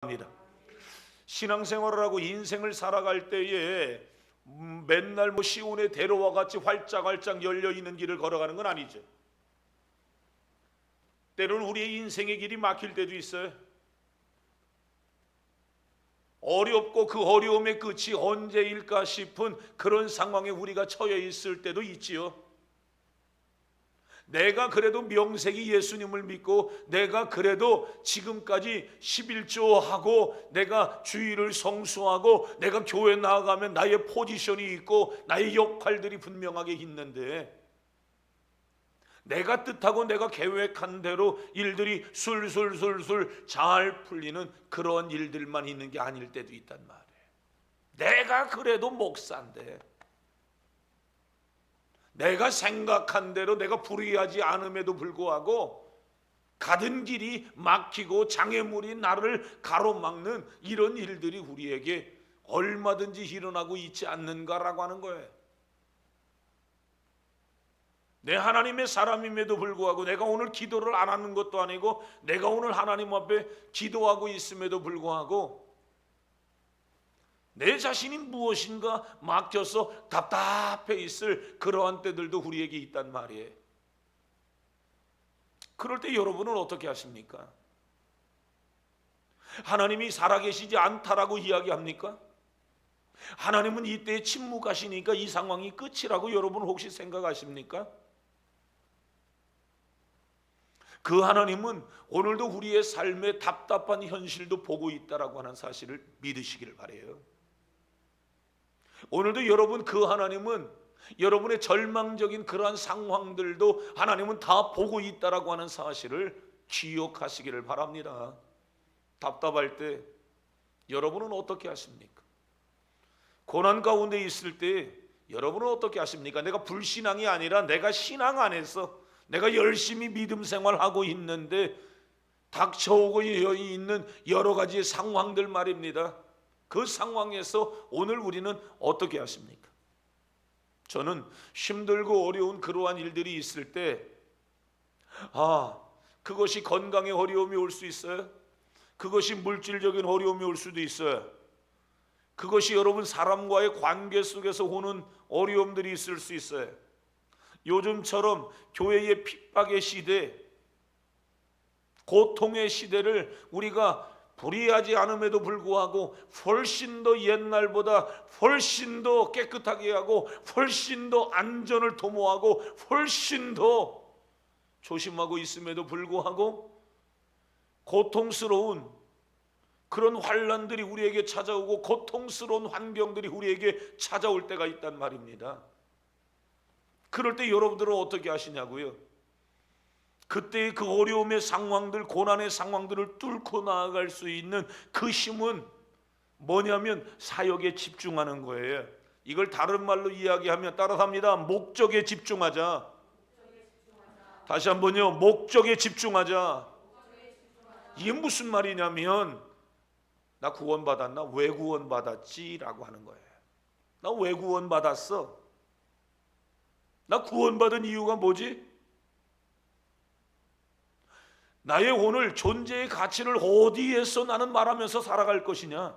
합니다. 신앙생활을 하고 인생을 살아갈 때에 맨날 시온의 대로와 같이 활짝활짝 열려있는 길을 걸어가는 건 아니죠. 때로는 우리의 인생의 길이 막힐 때도 있어요. 어렵고 그 어려움의 끝이 언제일까 싶은 그런 상황에 우리가 처해 있을 때도 있지요. 내가 그래도 명색이 예수님을 믿고 내가 그래도 지금까지 11조하고 내가 주일을 성수하고 내가 교회 나아가면 나의 포지션이 있고 나의 역할들이 분명하게 있는데, 내가 뜻하고 내가 계획한 대로 일들이 술술술술 잘 풀리는 그런 일들만 있는 게 아닐 때도 있단 말이에요. 내가 그래도 목사인데, 내가 생각한 대로 내가 불의하지 않음에도 불구하고 가던 길이 막히고 장애물이 나를 가로막는 이런 일들이 우리에게 얼마든지 일어나고 있지 않는가라고 하는 거예요. 내 하나님의 사람임에도 불구하고 내가 오늘 기도를 안 하는 것도 아니고 내가 오늘 하나님 앞에 기도하고 있음에도 불구하고 내 자신이 무엇인가 막혀서 답답해 있을 그러한 때들도 우리에게 있단 말이에요. 그럴 때 여러분은 어떻게 하십니까? 하나님이 살아계시지 않다라고 이야기합니까? 하나님은 이때에 침묵하시니까 이 상황이 끝이라고 여러분 혹시 생각하십니까? 그 하나님은 오늘도 우리의 삶의 답답한 현실도 보고 있다라고 하는 사실을 믿으시기를 바라요. 오늘도 여러분, 그 하나님은 여러분의 절망적인 그러한 상황들도 하나님은 다 보고 있다라고 하는 사실을 기억하시기를 바랍니다. 답답할 때 여러분은 어떻게 하십니까? 고난 가운데 있을 때 여러분은 어떻게 하십니까? 내가 불신앙이 아니라 내가 신앙 안에서 내가 열심히 믿음 생활하고 있는데 닥쳐오고 있는 여러 가지의 상황들 말입니다. 그 상황에서 오늘 우리는 어떻게 하십니까? 저는 힘들고 어려운 그러한 일들이 있을 때 그것이 건강에 어려움이 올 수 있어요. 그것이 물질적인 어려움이 올 수도 있어요. 그것이 여러분 사람과의 관계 속에서 오는 어려움들이 있을 수 있어요. 요즘처럼 교회의 핍박의 시대, 고통의 시대를 우리가 불의하지 않음에도 불구하고 훨씬 더 옛날보다 훨씬 더 깨끗하게 하고 훨씬 더 안전을 도모하고 훨씬 더 조심하고 있음에도 불구하고 고통스러운 그런 환난들이 우리에게 찾아오고 고통스러운 환경들이 우리에게 찾아올 때가 있단 말입니다. 그럴 때 여러분들은 어떻게 하시냐고요? 그때의 그 어려움의 상황들, 고난의 상황들을 뚫고 나아갈 수 있는 그 힘은 뭐냐면 사역에 집중하는 거예요. 이걸 다른 말로 이야기하면 따라합니다. 목적에 집중하자. 다시 한번요. 목적에 집중하자. 이게 무슨 말이냐면, 나 구원받았나? 왜 구원받았지? 라고 하는 거예요. 나 왜 구원받았어? 나 구원받은 이유가 뭐지? 나의 오늘 존재의 가치를 어디에서 나는 말하면서 살아갈 것이냐?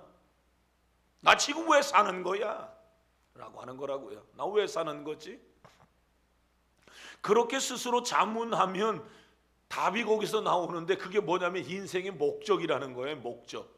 나 지금 왜 사는 거야? 라고 하는 거라고요. 나 왜 사는 거지? 그렇게 스스로 자문하면 답이 거기서 나오는데, 그게 뭐냐면 인생의 목적이라는 거예요. 목적.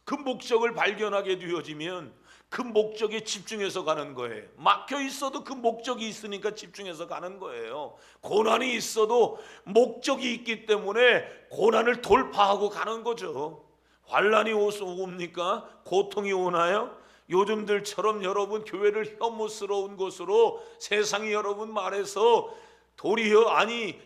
그 목적을 발견하게 되어지면 그 목적에 집중해서 가는 거예요. 막혀 있어도 그 목적이 있으니까 집중해서 가는 거예요. 고난이 있어도 목적이 있기 때문에 고난을 돌파하고 가는 거죠. 환난이 옵니까? 고통이 오나요? 요즘들처럼 여러분 교회를 혐오스러운 곳으로 세상이 여러분 말해서 도리어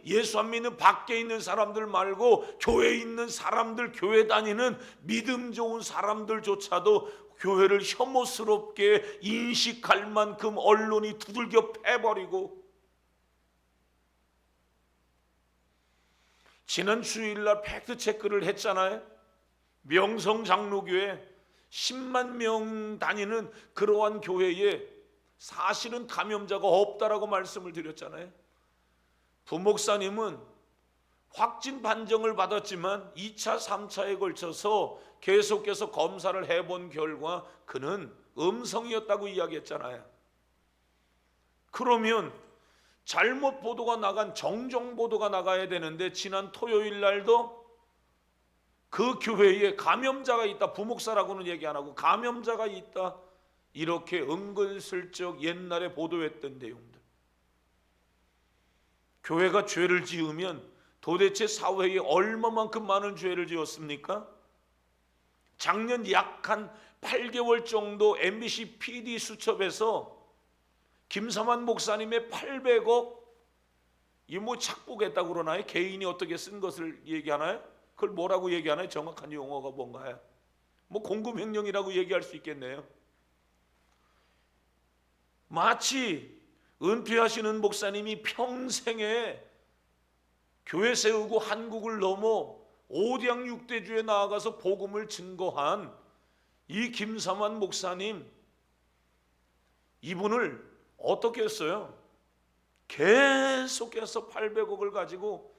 예수 안 믿는 밖에 있는 사람들 말고 교회에 있는 사람들, 교회 다니는 믿음 좋은 사람들조차도 교회를 혐오스럽게 인식할 만큼 언론이 두들겨 패버리고, 지난 주일날 팩트체크를 했잖아요. 명성장로교회 10만 명 다니는 그러한 교회에 사실은 감염자가 없다라고 말씀을 드렸잖아요. 부목사님은 확진 판정을 받았지만 2차, 3차에 걸쳐서 계속해서 검사를 해본 결과 그는 음성이었다고 이야기했잖아요. 그러면 잘못 보도가 나간 정정 보도가 나가야 되는데 지난 토요일 날도 그 교회에 감염자가 있다, 부목사라고는 얘기 안 하고 감염자가 있다, 이렇게 은근슬쩍 옛날에 보도했던 내용들. 교회가 죄를 지으면 도대체 사회에 얼마만큼 많은 죄를 지었습니까? 작년 약 한 8개월 정도 MBC PD 수첩에서 김삼환 목사님의 800억 이 뭐 착복했다고 그러나요? 개인이 어떻게 쓴 것을 얘기하나요? 그걸 뭐라고 얘기하나요? 정확한 용어가 뭔가요? 뭐 공금횡령이라고 얘기할 수 있겠네요. 마치 은퇴하시는 목사님이 평생에 교회 세우고 한국을 넘어 5대 6대주에 나아가서 복음을 증거한 이 김삼환 목사님, 이분을 어떻게 했어요? 계속해서 800억을 가지고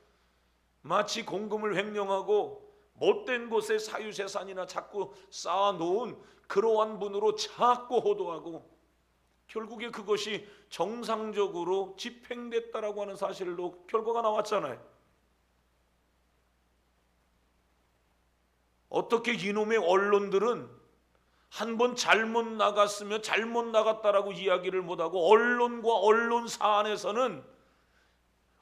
마치 공금을 횡령하고 못된 곳에 사유재산이나 자꾸 쌓아놓은 그러한 분으로 자꾸 호도하고 결국에 그것이 정상적으로 집행됐다라고 하는 사실로 결과가 나왔잖아요. 어떻게 이놈의 언론들은 한번 잘못 나갔으면 잘못 나갔다라고 이야기를 못하고 언론과 언론사 안에서는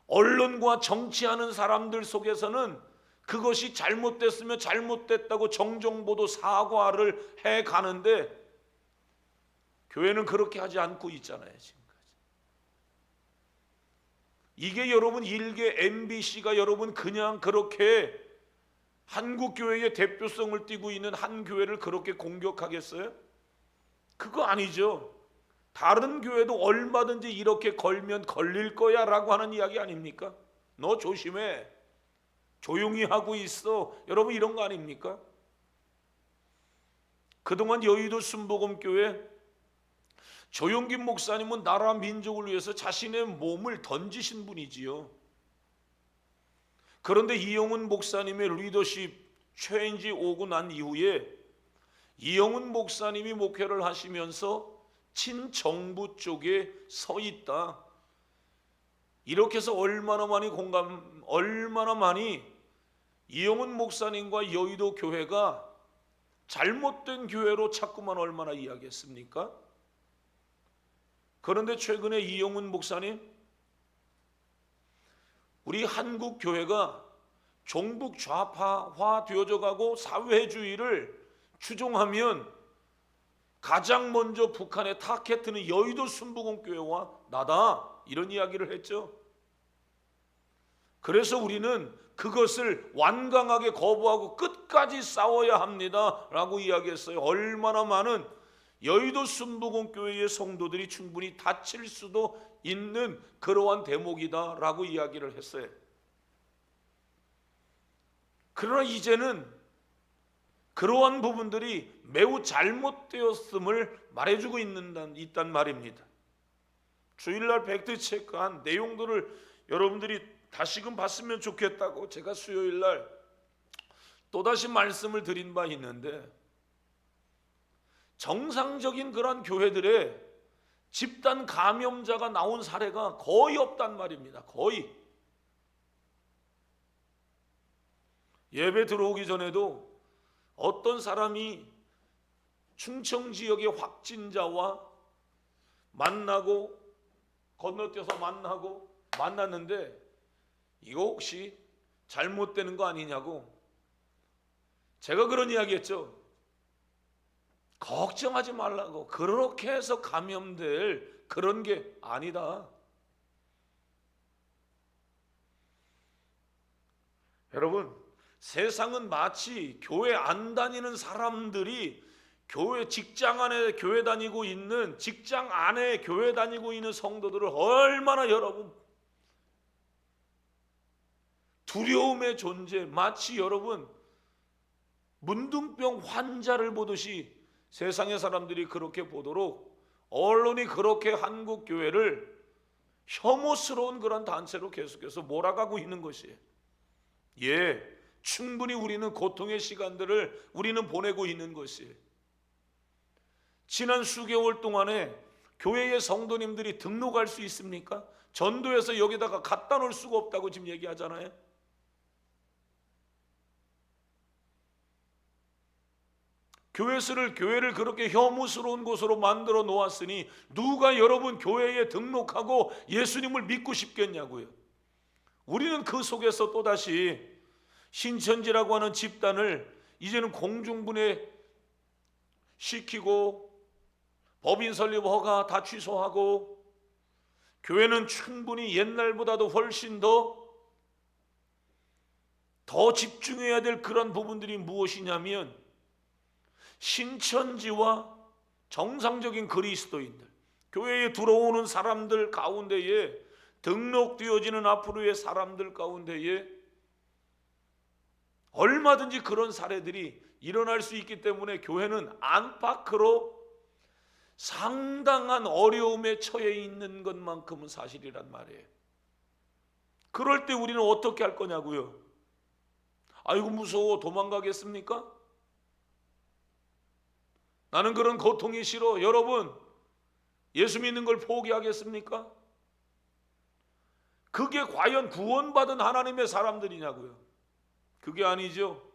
언론과 정치하는 사람들 속에서는 그것이 잘못됐으면 잘못됐다고 정정보도 사과를 해가는데 교회는 그렇게 하지 않고 있잖아요. 지금까지. 이게 여러분 일개 MBC가 여러분 그냥 그렇게 한국교회의 대표성을 띠고 있는 한 교회를 그렇게 공격하겠어요? 그거 아니죠. 다른 교회도 얼마든지 이렇게 걸면 걸릴 거야 라고 하는 이야기 아닙니까? 너 조심해, 조용히 하고 있어, 여러분 이런 거 아닙니까? 그동안 여의도 순복음교회 조용긴 목사님은 나라 민족을 위해서 자신의 몸을 던지신 분이지요. 그런데 이영훈 목사님의 리더십 체인지 오고 난 이후에 이영훈 목사님이 목회를 하시면서 친정부 쪽에 서 있다, 이렇게 해서 얼마나 많이 이영훈 목사님과 여의도 교회가 잘못된 교회로 자꾸만 얼마나 이야기했습니까? 그런데 최근에 이영훈 목사님, 우리 한국 교회가 종북 좌파화 되어져 가고 사회주의를 추종하면 가장 먼저 북한의 타겟은 여의도 순복음교회와 나다, 이런 이야기를 했죠. 그래서 우리는 그것을 완강하게 거부하고 끝까지 싸워야 합니다 라고 이야기했어요. 얼마나 많은 여의도 순복음교회의 성도들이 충분히 다칠 수도 있는 그러한 대목이다 라고 이야기를 했어요. 그러나 이제는 그러한 부분들이 매우 잘못되었음을 말해주고 있단 말입니다. 주일날 팩트체크한 내용들을 여러분들이 다시금 봤으면 좋겠다고 제가 수요일날 또다시 말씀을 드린 바 있는데, 정상적인 그런 교회들의 집단 감염자가 나온 사례가 거의 없단 말입니다. 거의. 예배 들어오기 전에도 어떤 사람이 충청 지역의 확진자와 만나고 건너뛰어서 만났는데 이거 혹시 잘못되는 거 아니냐고 제가 그런 이야기 했죠. 걱정하지 말라고, 그렇게 해서 감염될 그런 게 아니다. 여러분, 세상은 마치 교회 안 다니는 사람들이 교회 직장 안에 교회 다니고 있는, 직장 안에 교회 다니고 있는 성도들을 얼마나 여러분 두려움의 존재, 마치 여러분 문둥병 환자를 보듯이 세상의 사람들이 그렇게 보도록 언론이 그렇게 한국 교회를 혐오스러운 그런 단체로 계속해서 몰아가고 있는 것이에요. 충분히 우리는 고통의 시간들을 우리는 보내고 있는 것이에요. 지난 수개월 동안에 교회의 성도님들이 등록할 수 있습니까? 전도해서 여기다가 갖다 놓을 수가 없다고 지금 얘기하잖아요. 교회를 그렇게 혐오스러운 곳으로 만들어 놓았으니 누가 여러분 교회에 등록하고 예수님을 믿고 싶겠냐고요. 우리는 그 속에서 또다시 신천지라고 하는 집단을 이제는 공중분해 시키고 법인 설립 허가 다 취소하고, 교회는 충분히 옛날보다도 훨씬 더 집중해야 될 그런 부분들이 무엇이냐면, 신천지와 정상적인 그리스도인들, 교회에 들어오는 사람들 가운데에 등록되어지는 앞으로의 사람들 가운데에 얼마든지 그런 사례들이 일어날 수 있기 때문에 교회는 안팎으로 상당한 어려움에 처해 있는 것만큼은 사실이란 말이에요. 그럴 때 우리는 어떻게 할 거냐고요? 아이고 무서워 도망가겠습니까? 나는 그런 고통이 싫어. 여러분, 예수 믿는 걸 포기하겠습니까? 그게 과연 구원받은 하나님의 사람들이냐고요? 그게 아니죠.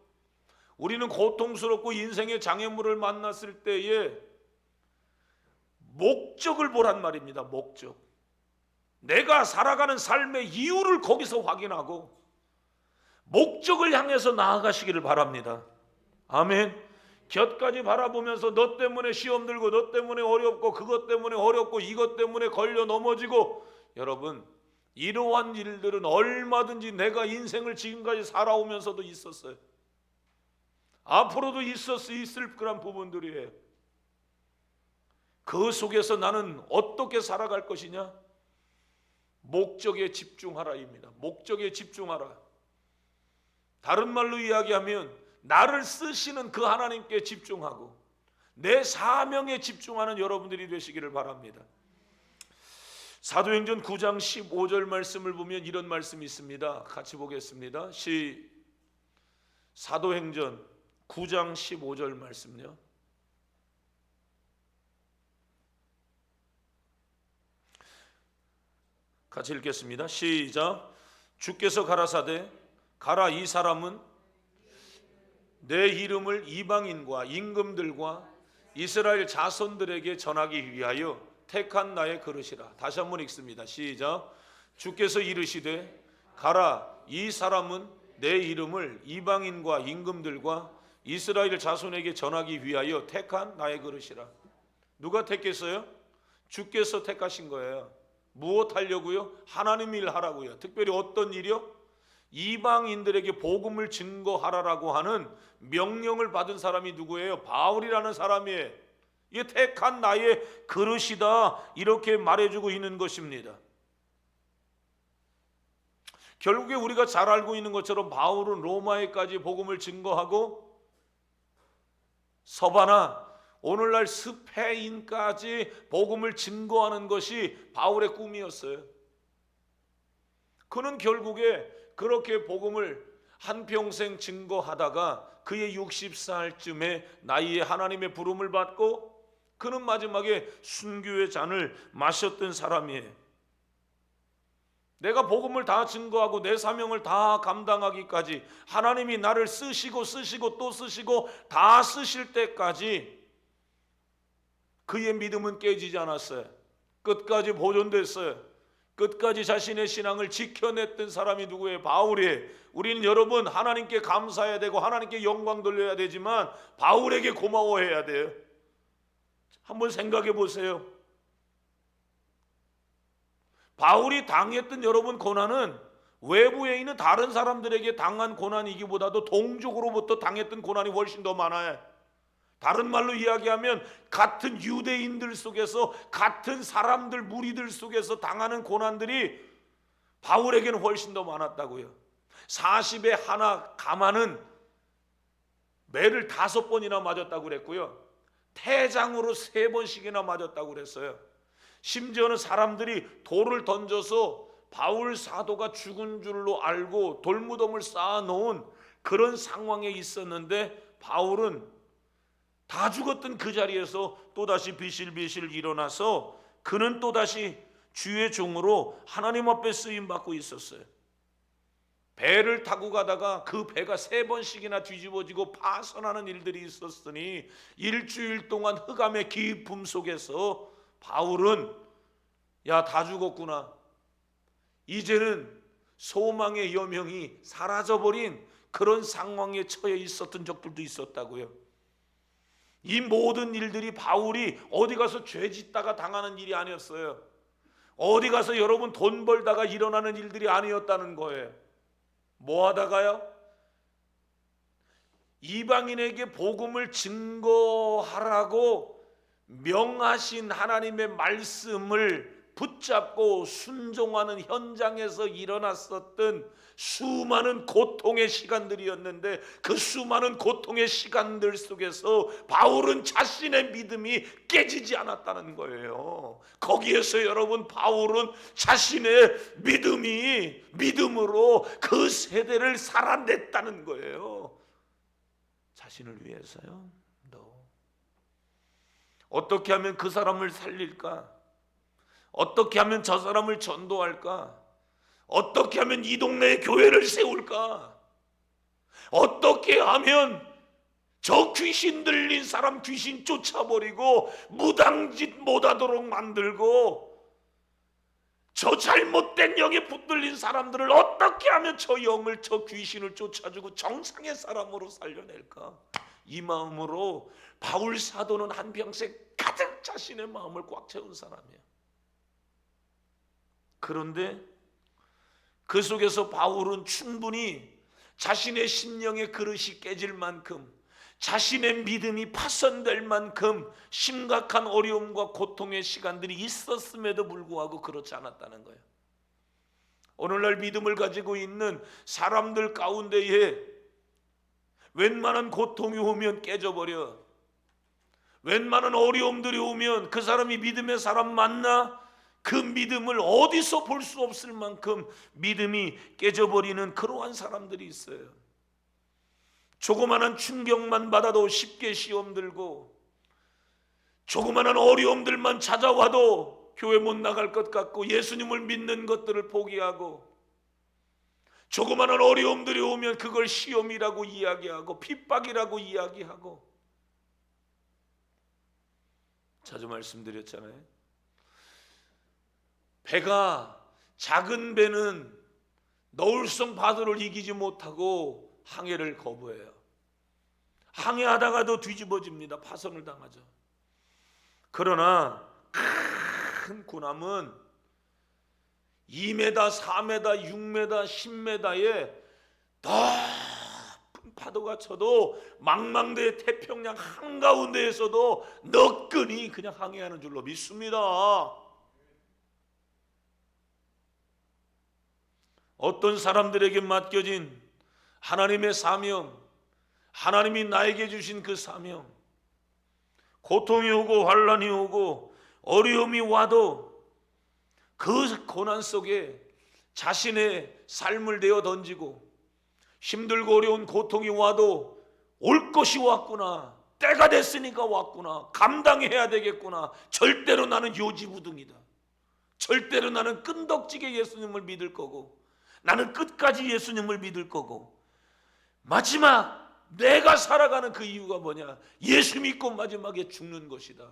우리는 고통스럽고 인생의 장애물을 만났을 때에 목적을 보란 말입니다. 목적. 내가 살아가는 삶의 이유를 거기서 확인하고 목적을 향해서 나아가시기를 바랍니다. 아멘. 곁까지 바라보면서 너 때문에 시험 들고 너 때문에 어렵고 그것 때문에 어렵고 이것 때문에 걸려 넘어지고, 여러분 이러한 일들은 얼마든지 내가 인생을 지금까지 살아오면서도 있었어요. 앞으로도 있을 그런 부분들이에요. 그 속에서 나는 어떻게 살아갈 것이냐? 목적에 집중하라입니다. 목적에 집중하라. 다른 말로 이야기하면 나를 쓰시는 그 하나님께 집중하고 내 사명에 집중하는 여러분들이 되시기를 바랍니다. 사도행전 9장 15절 말씀을 보면 이런 말씀이 있습니다. 같이 보겠습니다. 사도행전 9장 15절 말씀요. 같이 읽겠습니다. 시작. 주께서 가라사대 가라, 이 사람은 내 이름을 이방인과 임금들과 이스라엘 자손들에게 전하기 위하여 택한 나의 그릇이라. 다시 한번 읽습니다. 시작. 주께서 이르시되 가라, 이 사람은 내 이름을 이방인과 임금들과 이스라엘 자손에게 전하기 위하여 택한 나의 그릇이라. 누가 택했어요? 주께서 택하신 거예요. 무엇 하려고요? 하나님 일 하라고요. 특별히 어떤 일이요? 이방인들에게 복음을 증거하라라고 하는 명령을 받은 사람이 누구예요? 바울이라는 사람이에요. 이게 택한 나의 그릇이다, 이렇게 말해주고 있는 것입니다. 결국에 우리가 잘 알고 있는 것처럼 바울은 로마에까지 복음을 증거하고 서바나, 오늘날 스페인까지 복음을 증거하는 것이 바울의 꿈이었어요. 그는 결국에 그렇게 복음을 한평생 증거하다가 그의 60살쯤에 나이에 하나님의 부름을 받고 그는 마지막에 순교의 잔을 마셨던 사람이에요. 내가 복음을 다 증거하고 내 사명을 다 감당하기까지 하나님이 나를 쓰시고 또 쓰시고 다 쓰실 때까지 그의 믿음은 깨지지 않았어요. 끝까지 보존됐어요. 끝까지 자신의 신앙을 지켜냈던 사람이 누구예요? 바울이에요. 우리는 여러분 하나님께 감사해야 되고 하나님께 영광 돌려야 되지만 바울에게 고마워해야 돼요. 한번 생각해 보세요. 바울이 당했던 여러분 고난은 외부에 있는 다른 사람들에게 당한 고난이기보다도 동족으로부터 당했던 고난이 훨씬 더 많아요. 다른 말로 이야기하면 같은 유대인들 속에서, 같은 사람들 무리들 속에서 당하는 고난들이 바울에게는 훨씬 더 많았다고요. 40에 하나 가마는 매를 5번이나 맞았다고 그랬고요. 태장으로 3번씩이나 맞았다고 그랬어요. 심지어는 사람들이 돌을 던져서 바울 사도가 죽은 줄로 알고 돌무덤을 쌓아놓은 그런 상황에 있었는데, 바울은 다 죽었던 그 자리에서 또다시 비실비실 일어나서 그는 또다시 주의 종으로 하나님 앞에 쓰임받고 있었어요. 배를 타고 가다가 그 배가 3번씩이나 뒤집어지고 파손하는 일들이 있었으니 일주일 동안 흑암의 깊음 속에서 바울은 야, 다 죽었구나, 이제는 소망의 여명이 사라져버린 그런 상황에 처해 있었던 적들도 있었다고요. 이 모든 일들이 바울이 어디 가서 죄 짓다가 당하는 일이 아니었어요. 어디 가서 여러분 돈 벌다가 일어나는 일들이 아니었다는 거예요. 뭐 하다가요? 이방인에게 복음을 증거하라고 명하신 하나님의 말씀을 붙잡고 순종하는 현장에서 일어났었던 수많은 고통의 시간들이었는데, 그 수많은 고통의 시간들 속에서 바울은 자신의 믿음이 깨지지 않았다는 거예요. 거기에서 여러분, 바울은 자신의 믿음으로 그 세대를 살아냈다는 거예요. 자신을 위해서요. 어떻게 하면 그 사람을 살릴까? 어떻게 하면 저 사람을 전도할까? 어떻게 하면 이 동네에 교회를 세울까? 어떻게 하면 저 귀신 들린 사람 귀신 쫓아버리고 무당짓 못하도록 만들고, 저 잘못된 영에 붙들린 사람들을 어떻게 하면 저 귀신을 쫓아주고 정상의 사람으로 살려낼까? 이 마음으로 바울 사도는 한평생 가득 자신의 마음을 꽉 채운 사람이에요. 그런데 그 속에서 바울은 충분히 자신의 심령의 그릇이 깨질 만큼, 자신의 믿음이 파손될 만큼 심각한 어려움과 고통의 시간들이 있었음에도 불구하고 그렇지 않았다는 거예요. 오늘날 믿음을 가지고 있는 사람들 가운데에 웬만한 고통이 오면 깨져버려. 웬만한 어려움들이 오면 그 사람이 믿음의 사람 맞나? 그 믿음을 어디서 볼 수 없을 만큼 믿음이 깨져버리는 그러한 사람들이 있어요. 조그마한 충격만 받아도 쉽게 시험 들고, 조그마한 어려움들만 찾아와도 교회 못 나갈 것 같고 예수님을 믿는 것들을 포기하고, 조그마한 어려움들이 오면 그걸 시험이라고 이야기하고 핍박이라고 이야기하고. 자주 말씀드렸잖아요. 작은 배는 너울성 파도를 이기지 못하고 항해를 거부해요. 항해하다가도 뒤집어집니다. 파손을 당하죠. 그러나 큰 군함은 2m, 4m, 6m, 10m에 높은 파도가 쳐도 망망대해 태평양 한가운데에서도 너끈히 그냥 항해하는 줄로 믿습니다. 어떤 사람들에게 맡겨진 하나님의 사명, 하나님이 나에게 주신 그 사명, 고통이 오고 환난이 오고 어려움이 와도 그 고난 속에 자신의 삶을 내어 던지고, 힘들고 어려운 고통이 와도 올 것이 왔구나, 때가 됐으니까 왔구나, 감당해야 되겠구나, 절대로 나는 요지부동이다, 절대로 나는 끈덕지게 예수님을 믿을 거고, 나는 끝까지 예수님을 믿을 거고, 마지막 내가 살아가는 그 이유가 뭐냐? 예수 믿고 마지막에 죽는 것이다.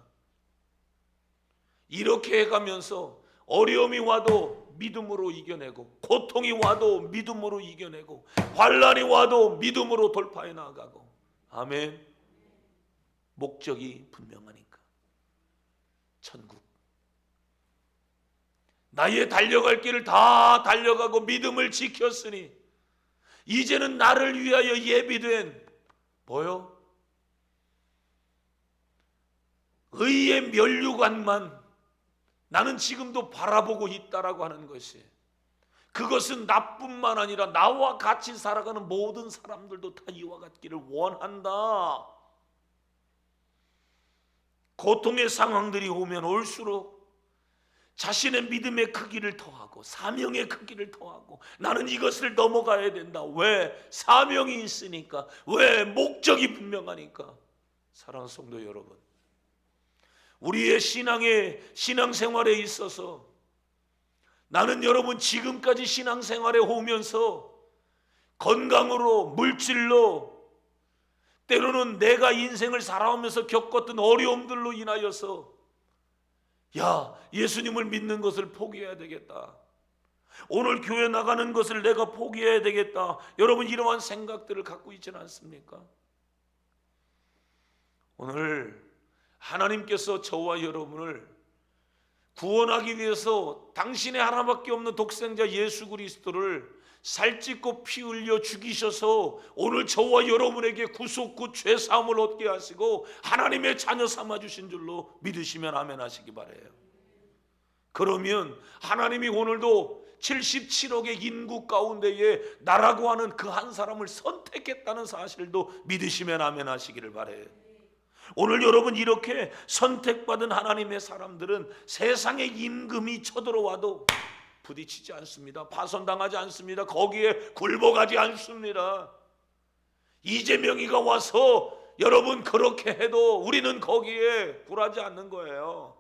이렇게 해가면서 어려움이 와도 믿음으로 이겨내고, 고통이 와도 믿음으로 이겨내고, 환난이 와도 믿음으로 돌파해 나가고. 아멘. 목적이 분명하니까. 천국. 나의 달려갈 길을 다 달려가고 믿음을 지켰으니 이제는 나를 위하여 예비된 뭐요? 의의 면류관만 나는 지금도 바라보고 있다라고 하는 것이, 그것은 나뿐만 아니라 나와 같이 살아가는 모든 사람들도 다 이와 같기를 원한다. 고통의 상황들이 오면 올수록 자신의 믿음의 크기를 더하고 사명의 크기를 더하고 나는 이것을 넘어가야 된다. 왜? 사명이 있으니까. 왜? 목적이 분명하니까. 사랑하는 성도 여러분, 우리의 신앙생활에 있어서 나는 여러분 지금까지 신앙생활에 오면서 건강으로, 물질로, 때로는 내가 인생을 살아오면서 겪었던 어려움들로 인하여서 야, 예수님을 믿는 것을 포기해야 되겠다. 오늘 교회 나가는 것을 내가 포기해야 되겠다. 여러분 이러한 생각들을 갖고 있지는 않습니까? 오늘 하나님께서 저와 여러분을 구원하기 위해서 당신의 하나밖에 없는 독생자 예수 그리스도를 살찌고 피 흘려 죽이셔서 오늘 저와 여러분에게 구속구 죄사함을 얻게 하시고 하나님의 자녀 삼아주신 줄로 믿으시면 아멘 하시기 바라요. 그러면 하나님이 오늘도 77억의 인구 가운데에 나라고 하는 그 한 사람을 선택했다는 사실도 믿으시면 아멘 하시기를 바라요. 오늘 여러분 이렇게 선택받은 하나님의 사람들은 세상의 임금이 쳐들어와도 부딪히지 않습니다. 파손당하지 않습니다. 거기에 굴복하지 않습니다. 이재명이가 와서 여러분 그렇게 해도 우리는 거기에 굴하지 않는 거예요.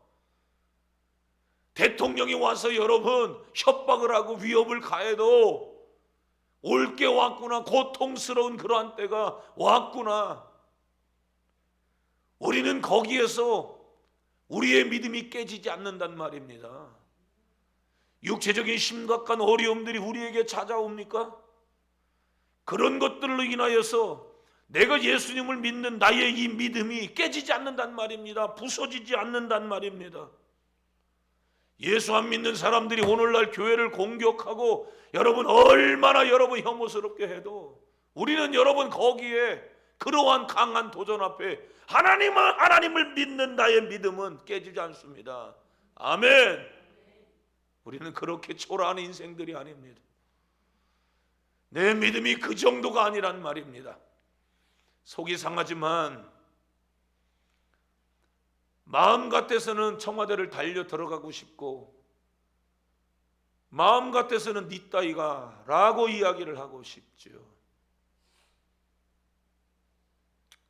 대통령이 와서 여러분 협박을 하고 위협을 가해도 올 게 왔구나, 고통스러운 그러한 때가 왔구나. 우리는 거기에서 우리의 믿음이 깨지지 않는단 말입니다. 육체적인 심각한 어려움들이 우리에게 찾아옵니까? 그런 것들로 인하여서 내가 예수님을 믿는 나의 이 믿음이 깨지지 않는단 말입니다. 부서지지 않는단 말입니다. 예수 안 믿는 사람들이 오늘날 교회를 공격하고 여러분 얼마나 여러분 혐오스럽게 해도 우리는 여러분 거기에 그러한 강한 도전 앞에 하나님을 믿는 나의 믿음은 깨지지 않습니다. 아멘. 우리는 그렇게 초라한 인생들이 아닙니다. 내 믿음이 그 정도가 아니란 말입니다. 속이 상하지만 마음 같아서는 청와대를 달려 들어가고 싶고 마음 같아서는 네 따위가 라고 이야기를 하고 싶죠.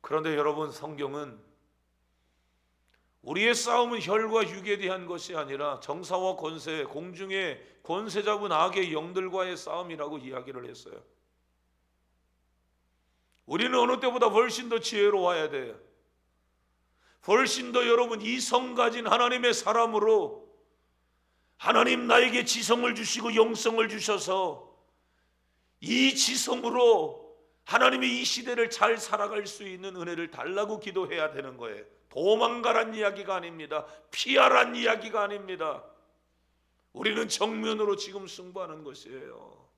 그런데 여러분 성경은 우리의 싸움은 혈과 육에 대한 것이 아니라 정사와 권세, 공중의 권세 잡은 악의 영들과의 싸움이라고 이야기를 했어요. 우리는 어느 때보다 훨씬 더 지혜로워야 돼요. 훨씬 더 여러분 이성 가진 하나님의 사람으로 하나님 나에게 지성을 주시고 영성을 주셔서 이 지성으로 하나님의 이 시대를 잘 살아갈 수 있는 은혜를 달라고 기도해야 되는 거예요. 도망가란 이야기가 아닙니다. 피하란 이야기가 아닙니다. 우리는 정면으로 지금 승부하는 것이에요.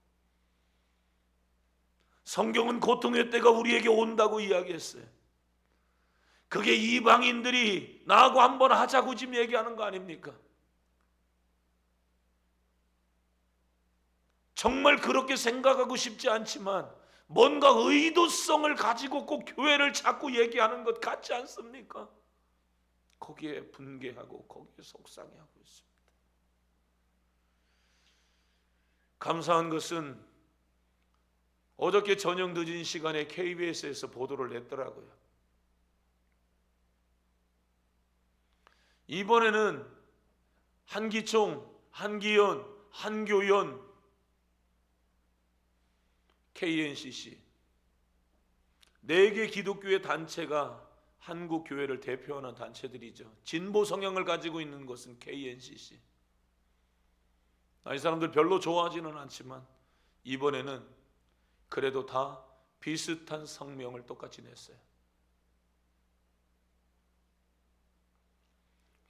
성경은 고통의 때가 우리에게 온다고 이야기했어요. 그게 이방인들이 나하고 한번 하자고 지금 얘기하는 거 아닙니까? 정말 그렇게 생각하고 싶지 않지만 뭔가 의도성을 가지고 꼭 교회를 자꾸 얘기하는 것 같지 않습니까? 거기에 분개하고 거기에 속상해하고 있습니다. 감사한 것은 어저께 저녁 늦은 시간에 KBS에서 보도를 냈더라고요. 이번에는 한기총, 한기연, 한교연, KNCC 4개 기독교의 단체가 한국 교회를 대표하는 단체들이죠. 진보 성향을 가지고 있는 것은 KNCC. 이 사람들 별로 좋아하지는 않지만 이번에는 그래도 다 비슷한 성명을 똑같이 냈어요.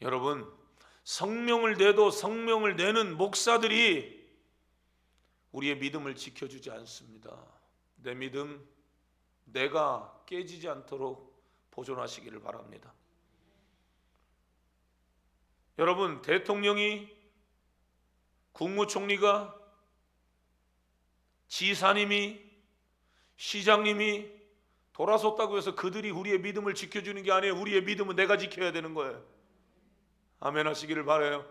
여러분, 성명을 내도 성명을 내는 목사들이 우리의 믿음을 지켜주지 않습니다. 내 믿음, 내가 깨지지 않도록 보존하시기를 바랍니다. 여러분, 대통령이, 국무총리가, 지사님이, 시장님이 돌아섰다고 해서 그들이 우리의 믿음을 지켜주는 게 아니에요. 우리의 믿음은 내가 지켜야 되는 거예요. 아멘 하시기를 바라요.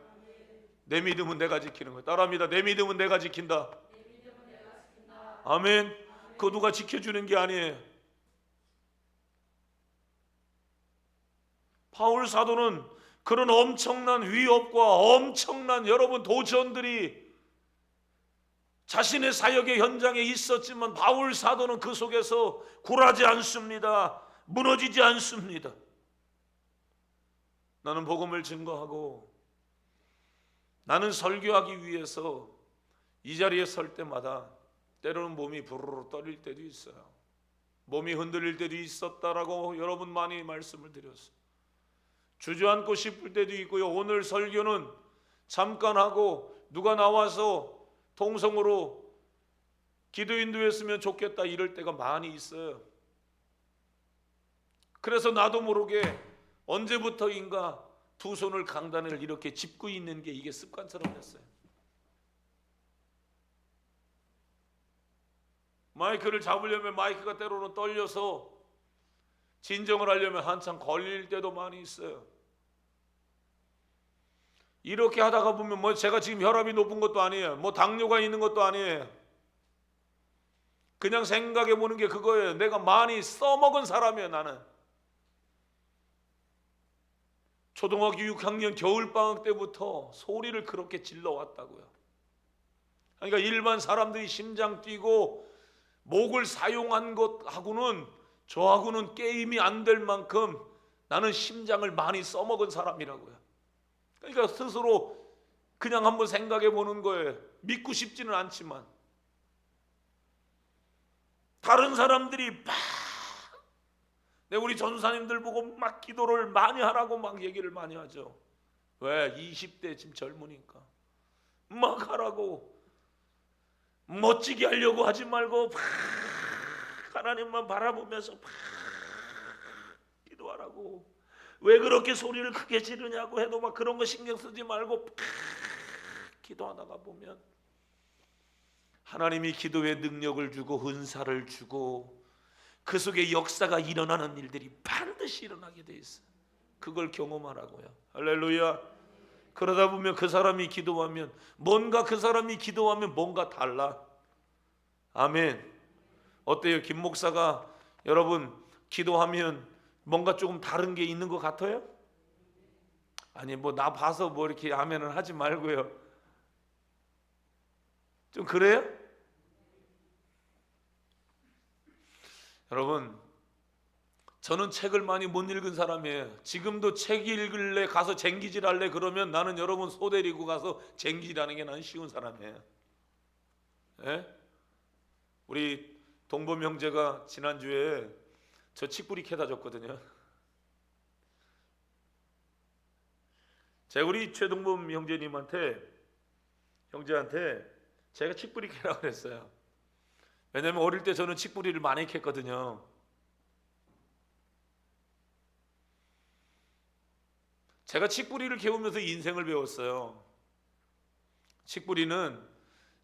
내 믿음은 내가 지키는 거예요. 따라합니다. 내 믿음은 내가 지킨다. 아멘. 그거 누가 지켜주는 게 아니에요. 바울 사도는 그런 엄청난 위협과 엄청난 여러분 도전들이 자신의 사역의 현장에 있었지만 바울 사도는 그 속에서 굴하지 않습니다. 무너지지 않습니다. 나는 복음을 증거하고 나는 설교하기 위해서 이 자리에 설 때마다 때로는 몸이 부르르 떨릴 때도 있어요. 몸이 흔들릴 때도 있었다라고 여러분 많이 말씀을 드렸어요. 주저앉고 싶을 때도 있고요. 오늘 설교는 잠깐 하고 누가 나와서 통성으로 기도 인도했으면 좋겠다 이럴 때가 많이 있어요. 그래서 나도 모르게 언제부터인가 두 손을 강단을 이렇게 짚고 있는 게 이게 습관처럼 됐어요. 마이크를 잡으려면 마이크가 때로는 떨려서 진정을 하려면 한참 걸릴 때도 많이 있어요. 이렇게 하다가 보면 뭐 제가 지금 혈압이 높은 것도 아니에요. 뭐 당뇨가 있는 것도 아니에요. 그냥 생각해 보는 게 그거예요. 내가 많이 써먹은 사람이에요. 나는 초등학교 6학년 겨울방학 때부터 소리를 그렇게 질러왔다고요. 그러니까 일반 사람들이 심장 뛰고 목을 사용한 것하고는 저하고는 게임이 안 될 만큼 나는 심장을 많이 써먹은 사람이라고요. 그러니까 스스로 그냥 한번 생각해 보는 거예요. 믿고 싶지는 않지만 다른 사람들이 막 우리 전사님들 보고 막 기도를 많이 하라고 막 얘기를 많이 하죠. 왜? 20대 지금 젊으니까 막 하라고, 멋지게 하려고 하지 말고 막 하나님만 바라보면서 막 기도하라고. 왜 그렇게 소리를 크게 지르냐고 해도 막 그런 거 신경 쓰지 말고 기도하다가 보면 하나님이 기도에 능력을 주고 은사를 주고 그 속에 역사가 일어나는 일들이 반드시 일어나게 돼 있어요. 그걸 경험하라고요. 할렐루야. 그러다 보면 그 사람이 기도하면 뭔가 달라. 아멘. 어때요? 김 목사가 여러분 기도하면 뭔가 조금 다른 게 있는 것 같아요? 아니 뭐 나 봐서 뭐 이렇게 하면은 하지 말고요. 좀 그래요? 여러분 저는 책을 많이 못 읽은 사람이에요. 지금도 책 읽을래 가서 쟁기질 할래 그러면 나는 여러분 소 데리고 가서 쟁기질하는 게 나는 쉬운 사람이에요. 예? 우리 동범 형제가 지난주에 저 칡뿌리 캐다 줬거든요. 제가 우리 최동범 형제한테 제가 칡뿌리 캐라고 그랬어요. 왜냐면 어릴 때 저는 칡뿌리를 많이 캤거든요. 제가 칡뿌리를 캐우면서 인생을 배웠어요. 칡뿌리는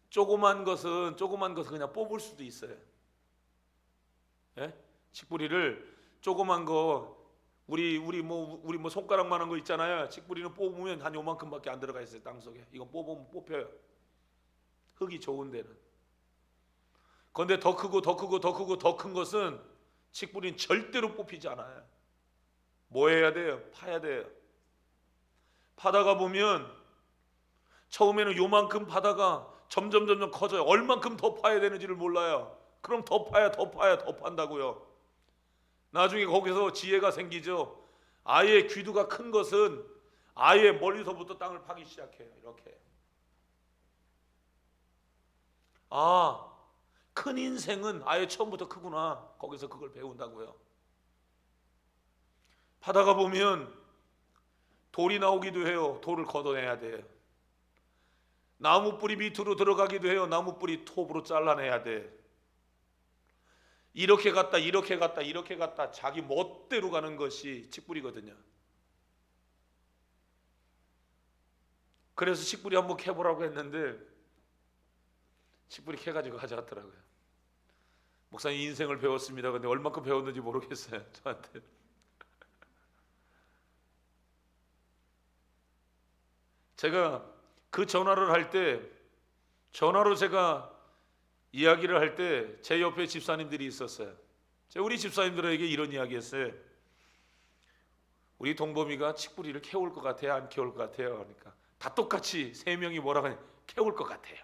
조그만 것은 그냥 뽑을 수도 있어요. 예? 칡뿌리를 조그만 거 우리 뭐 손가락만한 거 있잖아요. 칡뿌리는 뽑으면 한 요만큼밖에 안 들어가 있어요. 땅 속에. 이건 뽑으면 뽑혀요. 흙이 좋은 데는. 그런데 더 크고 더 큰 것은 칡뿌리는 절대로 뽑히지 않아요. 뭐 해야 돼요? 파야 돼요. 파다가 보면 처음에는 요만큼 파다가 점점 커져요. 얼만큼 더 파야 되는지를 몰라요. 그럼 더 판다고요. 나중에 거기서 지혜가 생기죠. 아예 귀두가 큰 것은 아예 멀리서부터 땅을 파기 시작해요. 이렇게. 아, 큰 인생은 아예 처음부터 크구나. 거기서 그걸 배운다고요. 파다가 보면 돌이 나오기도 해요. 돌을 걷어내야 돼요. 나무 뿌리 밑으로 들어가기도 해요. 나무 뿌리 톱으로 잘라내야 돼. 이렇게 갔다 자기 멋대로 가는 것이 칡뿌리거든요. 그래서 칡뿌리 한번 캐보라고 했는데 칡뿌리 캐가지고 가져갔더라고요. 목사님 인생을 배웠습니다. 근데 얼마큼 배웠는지 모르겠어요. 저한테. 제가 그 전화를 할 때, 전화로 제가 이야기를 할 때 제 옆에 집사님들이 있었어요. 제가 우리 집사님들에게 이런 이야기 했어요. 우리 동범이가 칡뿌리를 캐올 것 같아요? 안 캐올 것 같아요? 그러니까 다 똑같이 세 명이 뭐라고 하냐, 캐올 것 같아요.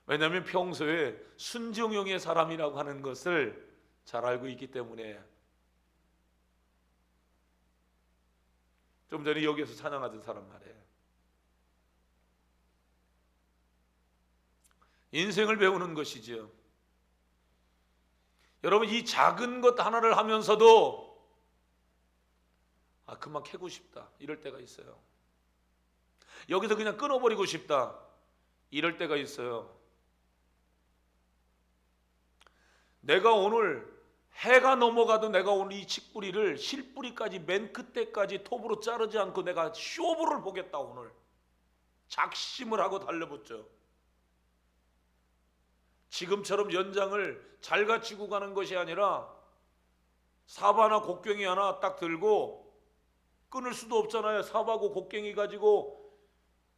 왜냐하면 평소에 순종형의 사람이라고 하는 것을 잘 알고 있기 때문에. 좀 전에 여기에서 찬양하던 사람 말이에요. 인생을 배우는 것이죠. 여러분, 이 작은 것 하나를 하면서도 그만 캐고 싶다 이럴 때가 있어요. 여기서 그냥 끊어버리고 싶다 이럴 때가 있어요. 내가 오늘 해가 넘어가도 내가 오늘 이 칡뿌리를 실뿌리까지 맨 끝에까지 톱으로 자르지 않고 내가 쇼부를 보겠다. 오늘 작심을 하고 달려붙죠. 지금처럼 연장을 잘 갖추고 가는 것이 아니라 사바나 곡괭이 하나 딱 들고, 끊을 수도 없잖아요. 사바고 곡괭이 가지고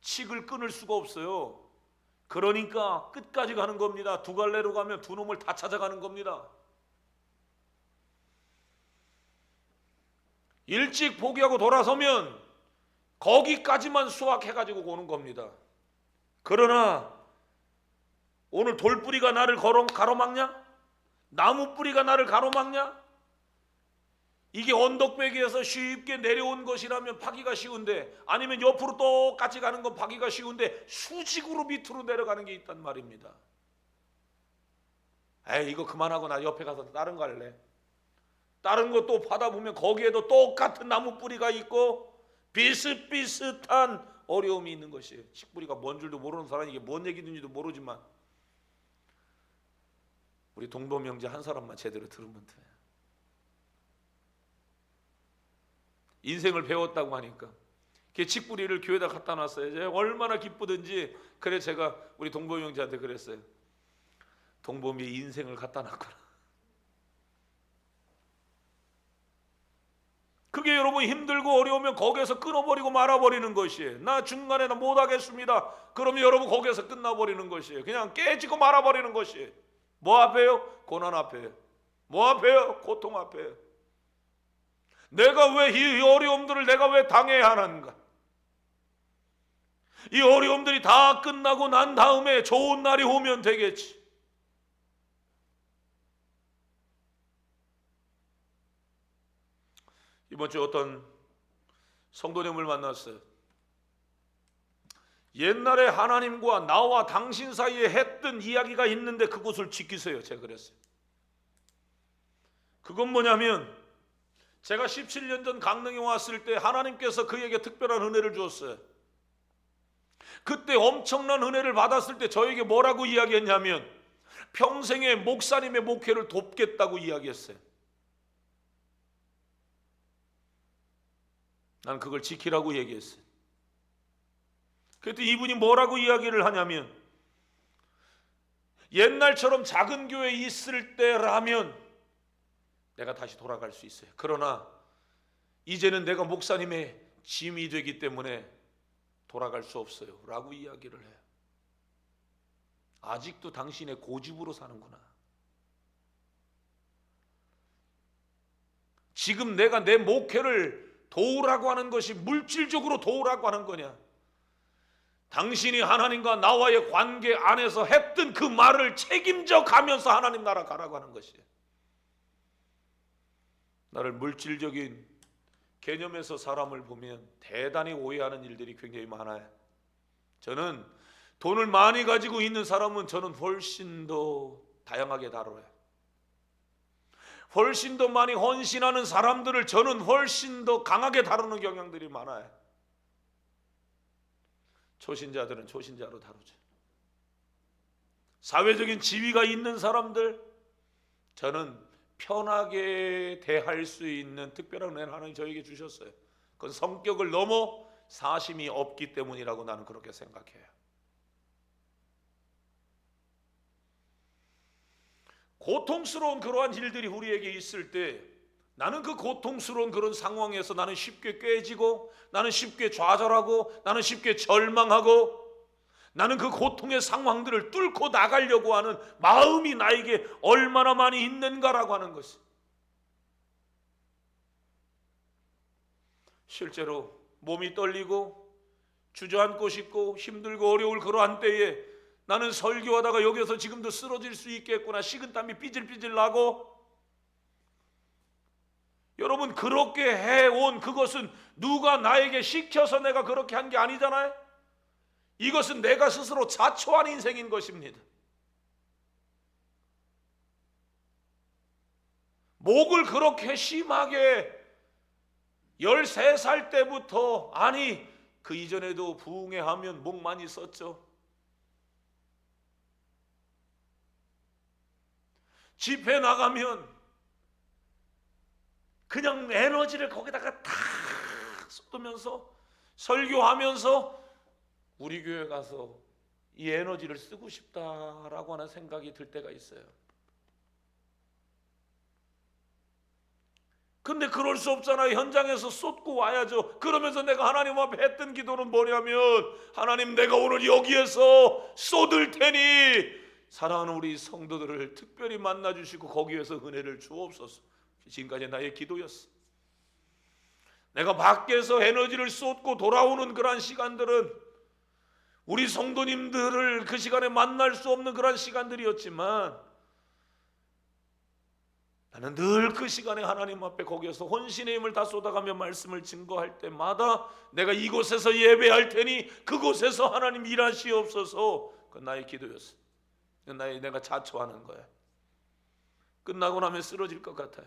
칡을 끊을 수가 없어요. 그러니까 끝까지 가는 겁니다. 두 갈래로 가면 두 놈을 다 찾아가는 겁니다. 일찍 포기하고 돌아서면 거기까지만 수확해가지고 오는 겁니다. 그러나 오늘 돌뿌리가 나를 가로막냐? 나무 뿌리가 나를 가로막냐? 이게 언덕배기에서 쉽게 내려온 것이라면 파기가 쉬운데, 아니면 옆으로 똑같이 가는 건 파기가 쉬운데 수직으로 밑으로 내려가는 게 있단 말입니다. 이거 그만하고 나 옆에 가서 다른 거 할래. 다른 거 또 받아보면 거기에도 똑같은 나무 뿌리가 있고 비슷비슷한 어려움이 있는 것이에요. 칡뿌리가 뭔 줄도 모르는 사람이 이게 뭔 얘기인지도 모르지만, 우리 동범 형제 한 사람만 제대로 들으면 돼. 인생을 배웠다고 하니까 그 칡뿌리를 교회에다 갖다 놨어요. 제가 얼마나 기쁘든지. 그래 제가 우리 동범 형제한테 그랬어요. 동범이 인생을 갖다 놨구나. 그게 여러분 힘들고 어려우면 거기에서 끊어버리고 말아버리는 것이에요. 나 중간에 나 못하겠습니다. 그러면 여러분 거기에서 끝나버리는 것이에요. 그냥 깨지고 말아버리는 것이에요. 뭐 앞에요? 고난 앞에요. 뭐 앞에요? 고통 앞에요. 내가 왜 이 어려움들을 내가 왜 당해야 하는가? 이 어려움들이 다 끝나고 난 다음에 좋은 날이 오면 되겠지. 이번 주 어떤 성도님을 만났어요. 옛날에 하나님과 나와 당신 사이에 했던 이야기가 있는데 그곳을 지키세요. 제가 그랬어요. 그건 뭐냐면, 제가 17년 전 강릉에 왔을 때 하나님께서 그에게 특별한 은혜를 주었어요. 그때 엄청난 은혜를 받았을 때 저에게 뭐라고 이야기했냐면, 평생에 목사님의 목회를 돕겠다고 이야기했어요. 난 그걸 지키라고 얘기했어요. 그때 이분이 뭐라고 이야기를 하냐면, 옛날처럼 작은 교회에 있을 때라면 내가 다시 돌아갈 수 있어요. 그러나 이제는 내가 목사님의 짐이 되기 때문에 돌아갈 수 없어요 라고 이야기를 해요. 아직도 당신의 고집으로 사는구나. 지금 내가 내 목회를 도우라고 하는 것이 물질적으로 도우라고 하는 거냐? 당신이 하나님과 나와의 관계 안에서 했던 그 말을 책임져 가면서 하나님 나라 가라고 하는 것이에요. 나를 물질적인 개념에서 사람을 보면 대단히 오해하는 일들이 굉장히 많아요. 저는 돈을 많이 가지고 있는 사람은 저는 훨씬 더 다양하게 다뤄요. 훨씬 더 많이 헌신하는 사람들을 저는 훨씬 더 강하게 다루는 경향들이 많아요. 초신자들은 초신자로 다루죠. 사회적인 지위가 있는 사람들, 저는 편하게 대할 수 있는 특별한 은혜를 하나님 저에게 주셨어요. 그건 성격을 넘어 사심이 없기 때문이라고 나는 그렇게 생각해요. 고통스러운 그러한 일들이 우리에게 있을 때 나는 그 고통스러운 그런 상황에서 나는 쉽게 깨지고, 나는 쉽게 좌절하고, 나는 쉽게 절망하고, 나는 그 고통의 상황들을 뚫고 나가려고 하는 마음이 나에게 얼마나 많이 있는가라고 하는 것이. 실제로 몸이 떨리고 주저앉고 싶고 힘들고 어려울 그러한 때에 나는 설교하다가 여기서 지금도 쓰러질 수 있겠구나, 식은땀이 삐질삐질 나고. 여러분, 그렇게 해온 그것은 누가 나에게 시켜서 내가 그렇게 한 게 아니잖아요. 이것은 내가 스스로 자초한 인생인 것입니다. 목을 그렇게 심하게 13살 때부터, 아니 그 이전에도 부흥회하면 목 많이 썼죠. 집회 나가면 그냥 에너지를 거기다가 다 쏟으면서 설교하면서 우리 교회 가서 이 에너지를 쓰고 싶다라고 하는 생각이 들 때가 있어요. 근데 그럴 수 없잖아요. 현장에서 쏟고 와야죠. 그러면서 내가 하나님 앞에 했던 기도는 뭐냐면, 하나님, 내가 오늘 여기에서 쏟을 테니 사랑하는 우리 성도들을 특별히 만나주시고 거기에서 은혜를 주옵소서. 지금까지 나의 기도였어. 내가 밖에서 에너지를 쏟고 돌아오는 그러한 시간들은 우리 성도님들을 그 시간에 만날 수 없는 그러한 시간들이었지만, 나는 늘 그 시간에 하나님 앞에 거기에서 혼신의 힘을 다 쏟아가며 말씀을 증거할 때마다 내가 이곳에서 예배할 테니 그곳에서 하나님 일하시옵소서. 그건 나의 기도였어. 그건 내가 자초하는 거야. 끝나고 나면 쓰러질 것 같아요.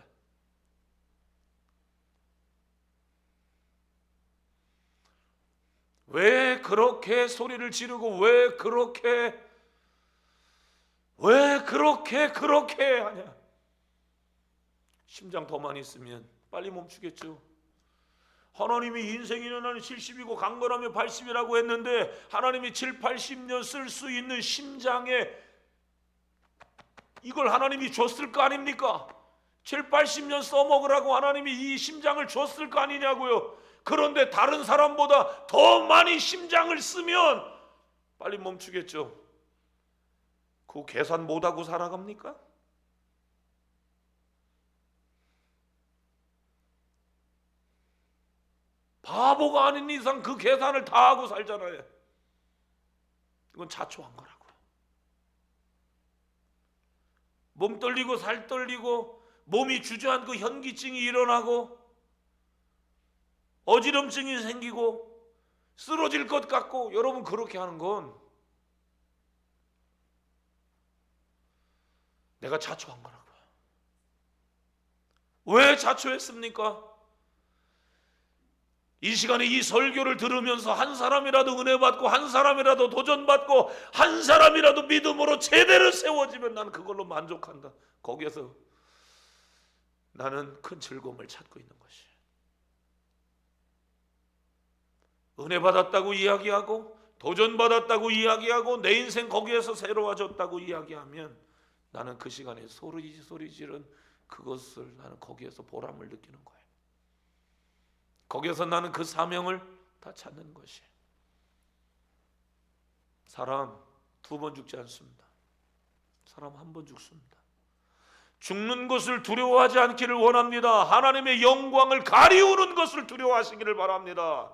왜 그렇게 소리를 지르고 왜 그렇게 하냐? 심장 더 많이 있으면 빨리 멈추겠죠. 하나님이 인생이 는 70이고 강건하면 80이라고 했는데, 하나님이 7, 80년 쓸 수 있는 심장에 이걸 하나님이 줬을 거 아닙니까? 7, 80년 써먹으라고 하나님이 이 심장을 줬을 거 아니냐고요. 그런데 다른 사람보다 더 많이 심장을 쓰면 빨리 멈추겠죠. 그 계산 못하고 살아갑니까? 바보가 아닌 이상 그 계산을 다 하고 살잖아요. 이건 자초한 거라고요. 몸 떨리고 살 떨리고 몸이 주저앉고 현기증이 일어나고 어지럼증이 생기고 쓰러질 것 같고, 여러분 그렇게 하는 건 내가 자초한 거라고요. 왜 자초했습니까? 이 시간에 이 설교를 들으면서 한 사람이라도 은혜 받고 한 사람이라도 도전 받고 한 사람이라도 믿음으로 제대로 세워지면 나는 그걸로 만족한다. 거기에서 나는 큰 즐거움을 찾고 있는 것이. 은혜 받았다고 이야기하고 도전 받았다고 이야기하고 내 인생 거기에서 새로워졌다고 이야기하면 나는 그 시간에 소리 지른 그것을 나는 거기에서 보람을 느끼는 거예요. 거기에서 나는 그 사명을 다 찾는 것이에요. 사람 2번 죽지 않습니다. 사람 1번 죽습니다. 죽는 것을 두려워하지 않기를 원합니다. 하나님의 영광을 가리우는 것을 두려워하시기를 바랍니다.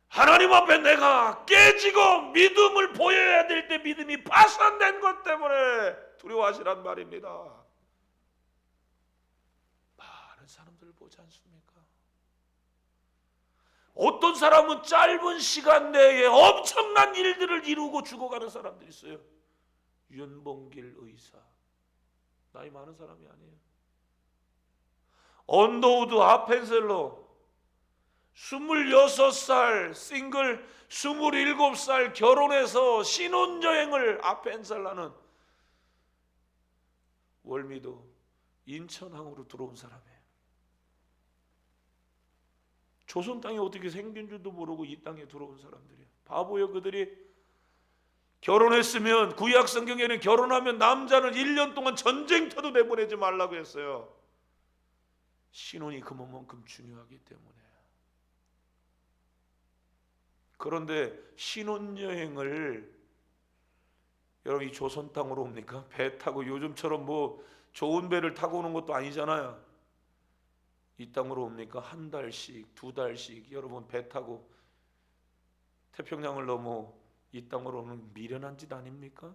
하나님 앞에 내가 깨지고 믿음을 보여야 될 때 믿음이 파산된 것 때문에 두려워하시란 말입니다. 많은 사람들을 보지 않습니까? 어떤 사람은 짧은 시간 내에 엄청난 일들을 이루고 죽어가는 사람들이 있어요. 윤봉길 의사, 나이 많은 사람이 아니에요. 언더우드 아펜셀러 26살 싱글, 27살 결혼해서 신혼여행을 아펜셀러는 월미도 인천항으로 들어온 사람이에요. 조선 땅이 어떻게 생긴 줄도 모르고 이 땅에 들어온 사람들이에요. 바보요. 그들이 결혼했으면, 구약 성경에는 결혼하면 남자는 1년 동안 전쟁터도 내보내지 말라고 했어요. 신혼이 그만큼 중요하기 때문에. 그런데 신혼여행을 여러분 이 조선 땅으로 옵니까? 배 타고 요즘처럼 뭐 좋은 배를 타고 오는 것도 아니잖아요. 이 땅으로 옵니까? 한 달씩, 두 달씩 여러분 배 타고 태평양을 넘어 이 땅으로 오는 미련한 짓 아닙니까?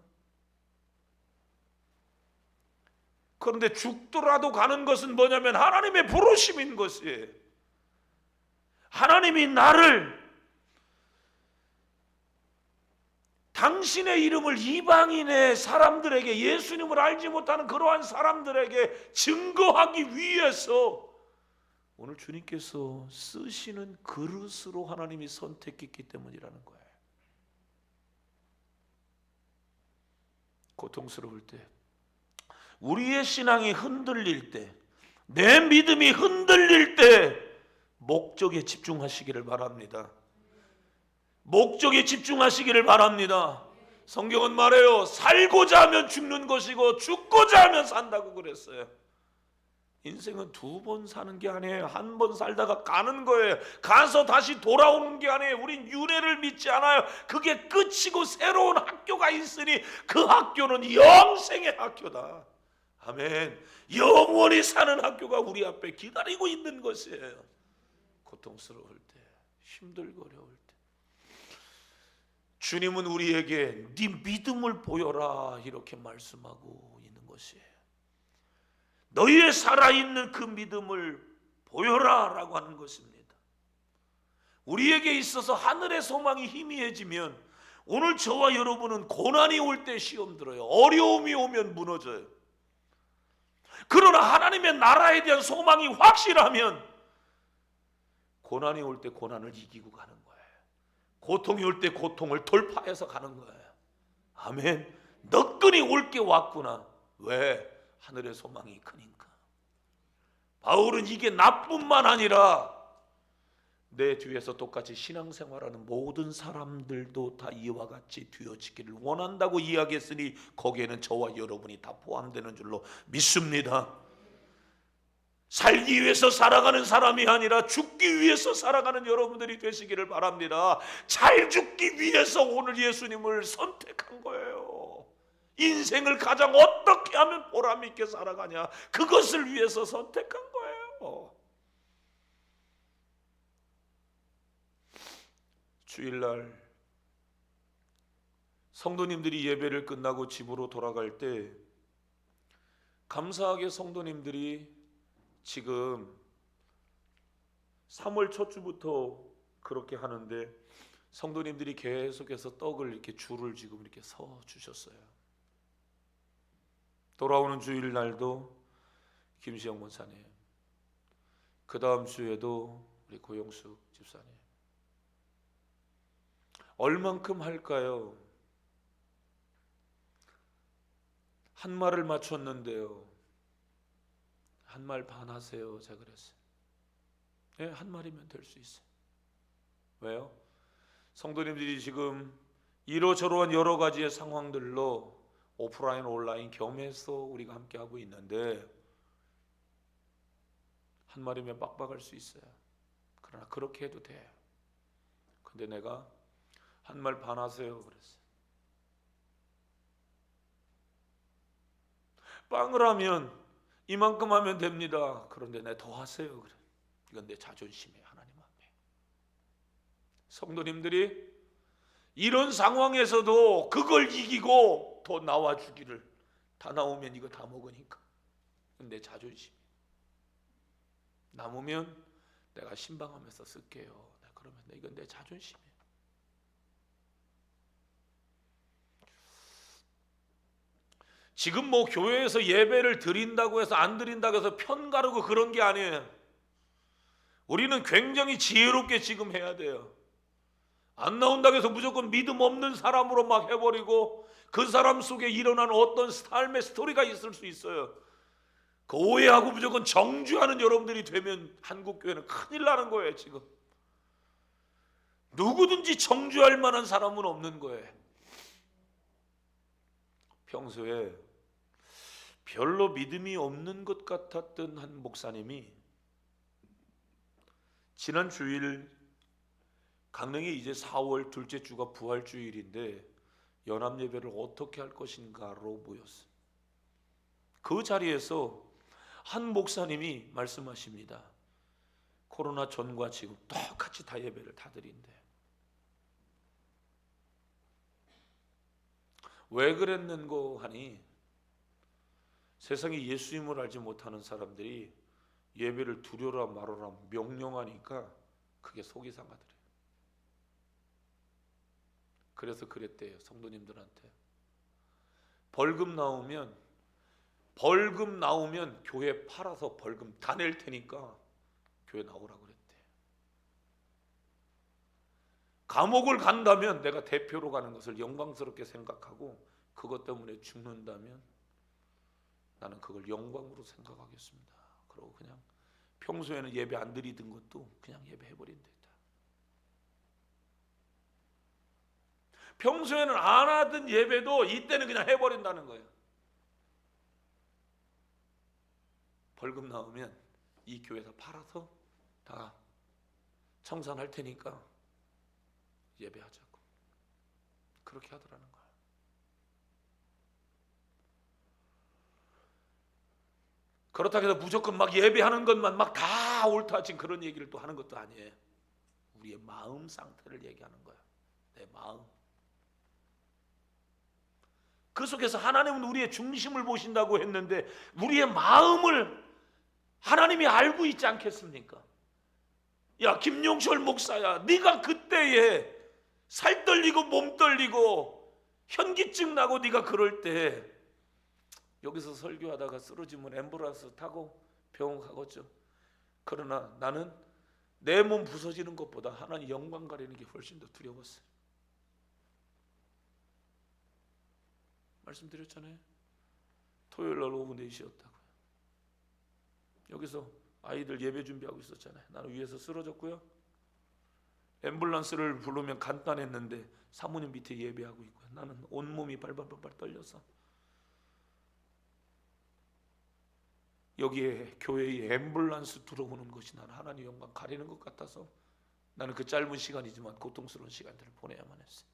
그런데 죽더라도 가는 것은 뭐냐면 하나님의 부르심인 것이에요. 하나님이 나를 당신의 이름을 이방인의 사람들에게, 예수님을 알지 못하는 그러한 사람들에게 증거하기 위해서 오늘 주님께서 쓰시는 그릇으로 하나님이 선택했기 때문이라는 거예요. 고통스러울 때, 우리의 신앙이 흔들릴 때, 내 믿음이 흔들릴 때 목적에 집중하시기를 바랍니다. 목적에 집중하시기를 바랍니다. 성경은 말해요. 살고자 하면 죽는 것이고 죽고자 하면 산다고 그랬어요. 인생은 두 번 사는 게 아니에요. 한 번 살다가 가는 거예요. 가서 다시 돌아오는 게 아니에요. 우린 윤회를 믿지 않아요. 그게 끝이고 새로운 학교가 있으니 그 학교는 영생의 학교다. 아멘. 영원히 사는 학교가 우리 앞에 기다리고 있는 것이에요. 고통스러울 때, 힘들고 어려울 때 주님은 우리에게 네 믿음을 보여라 이렇게 말씀하고 있는 것이에요. 너희의 살아있는 그 믿음을 보여라 라고 하는 것입니다. 우리에게 있어서 하늘의 소망이 희미해지면 오늘 저와 여러분은 고난이 올 때 시험 들어요. 어려움이 오면 무너져요. 그러나 하나님의 나라에 대한 소망이 확실하면 고난이 올 때 고난을 이기고 가는 거예요. 고통이 올 때 고통을 돌파해서 가는 거예요. 아멘. 너끈히 올 게 왔구나. 왜? 하늘의 소망이 크니까. 바울은 이게 나뿐만 아니라 내 뒤에서 똑같이 신앙생활하는 모든 사람들도 다 이와 같이 되어지기를 원한다고 이야기했으니 거기에는 저와 여러분이 다 포함되는 줄로 믿습니다. 살기 위해서 살아가는 사람이 아니라 죽기 위해서 살아가는 여러분들이 되시기를 바랍니다. 잘 죽기 위해서 오늘 예수님을 선택한 거예요. 인생을 가장 어떻게 하면 보람 있게 살아가냐, 그것을 위해서 선택한 거예요. 주일날 성도님들이 예배를 끝나고 집으로 돌아갈 때 감사하게 성도님들이 지금 3월 첫 주부터 그렇게 하는데 성도님들이 계속해서 떡을 이렇게 줄을 지금 이렇게 서 주셨어요. 돌아오는 주일날도 김시영 목사님, 그 다음 주에도 우리 고영숙 집사님. 얼만큼 할까요? 한 말을 맞췄는데요, 한 말 반 하세요 제가 그랬어요. 네, 한 말이면 될 수 있어요. 왜요? 성도님들이 지금 이러저러한 여러 가지의 상황들로 오프라인 온라인 겸해서 우리가 함께 하고 있는데 한 말이면 빡빡할 수 있어요. 그러나 그렇게 해도 돼요. 근데 내가 한 말 반 하세요 그랬어요. 빵을 하면 이만큼 하면 됩니다. 그런데 내 더 하세요 그래. 이건 내 자존심이에요. 하나님 앞에. 성도님들이 이런 상황에서도 그걸 이기고 더 나와주기를, 다 나오면 이거 다 먹으니까 내 자존심, 남으면 내가 신방하면서 쓸게요. 그러면 이건 내 자존심이에요. 지금 뭐 교회에서 예배를 드린다고 해서 안 드린다고 해서 편 가르고 그런 게 아니에요. 우리는 굉장히 지혜롭게 지금 해야 돼요. 안 나온다고 해서 무조건 믿음 없는 사람으로 막 해버리고 그 사람 속에 일어나는 어떤 삶의 스토리가 있을 수 있어요. 그 오해하고 무조건 정죄하는 여러분들이 되면 한국교회는 큰일 나는 거예요. 지금 누구든지 정죄할 만한 사람은 없는 거예요. 평소에 별로 믿음이 없는 것 같았던 한 목사님이 지난 주일 강릉에 이제 4월 둘째 주가 부활주일인데 연합 예배를 어떻게 할 것인가로 모였어요. 그 자리에서 한 목사님이 말씀하십니다. 코로나 전과 지금 똑같이 다 예배를 다 드린대. 왜 그랬는고 하니 세상에 예수님을 알지 못하는 사람들이 예배를 두려라 말아라 명령하니까 그게 속이 상하더래요. 그래서 그랬대요. 성도님들한테 벌금 나오면 교회 팔아서 벌금 다 낼 테니까 교회 나오라고 그랬대. 감옥을 간다면 내가 대표로 가는 것을 영광스럽게 생각하고 그것 때문에 죽는다면 나는 그걸 영광으로 생각하겠습니다. 그러고 그냥 평소에는 예배 안 드리던 것도 그냥 예배해버린다. 평소에는 안 하던 예배도 이때는 그냥 해버린다는 거예요. 벌금 나오면 이 교회에서 팔아서 다 청산할 테니까 예배하자고 그렇게 하더라는 거예요. 그렇다고 해서 무조건 막 예배하는 것만 막 다 옳다 지금 그런 얘기를 또 하는 것도 아니에요. 우리의 마음 상태를 얘기하는 거예요. 내 마음. 그 속에서 하나님은 우리의 중심을 보신다고 했는데 우리의 마음을 하나님이 알고 있지 않겠습니까? 야 김용철 목사야, 네가 그때에 살 떨리고 몸 떨리고 현기증 나고 네가 그럴 때 여기서 설교하다가 쓰러지면 앰뷸런스 타고 병원 가겠죠. 그러나 나는 내 몸 부서지는 것보다 하나님 영광 가리는 게 훨씬 더 두려웠어요. 말씀드렸잖아요. 토요일날 오후 4시였다고요. 여기서 아이들 예배 준비하고 있었잖아요. 나는 위에서 쓰러졌고요. 앰뷸런스를 부르면 간단했는데 사모님 밑에 예배하고 있고요. 나는 온몸이 발발발발 떨려서 여기에 교회에 앰뷸런스 들어오는 것이 나는 하나님 영광 가리는 것 같아서 나는 그 짧은 시간이지만 고통스러운 시간들을 보내야만 했어요.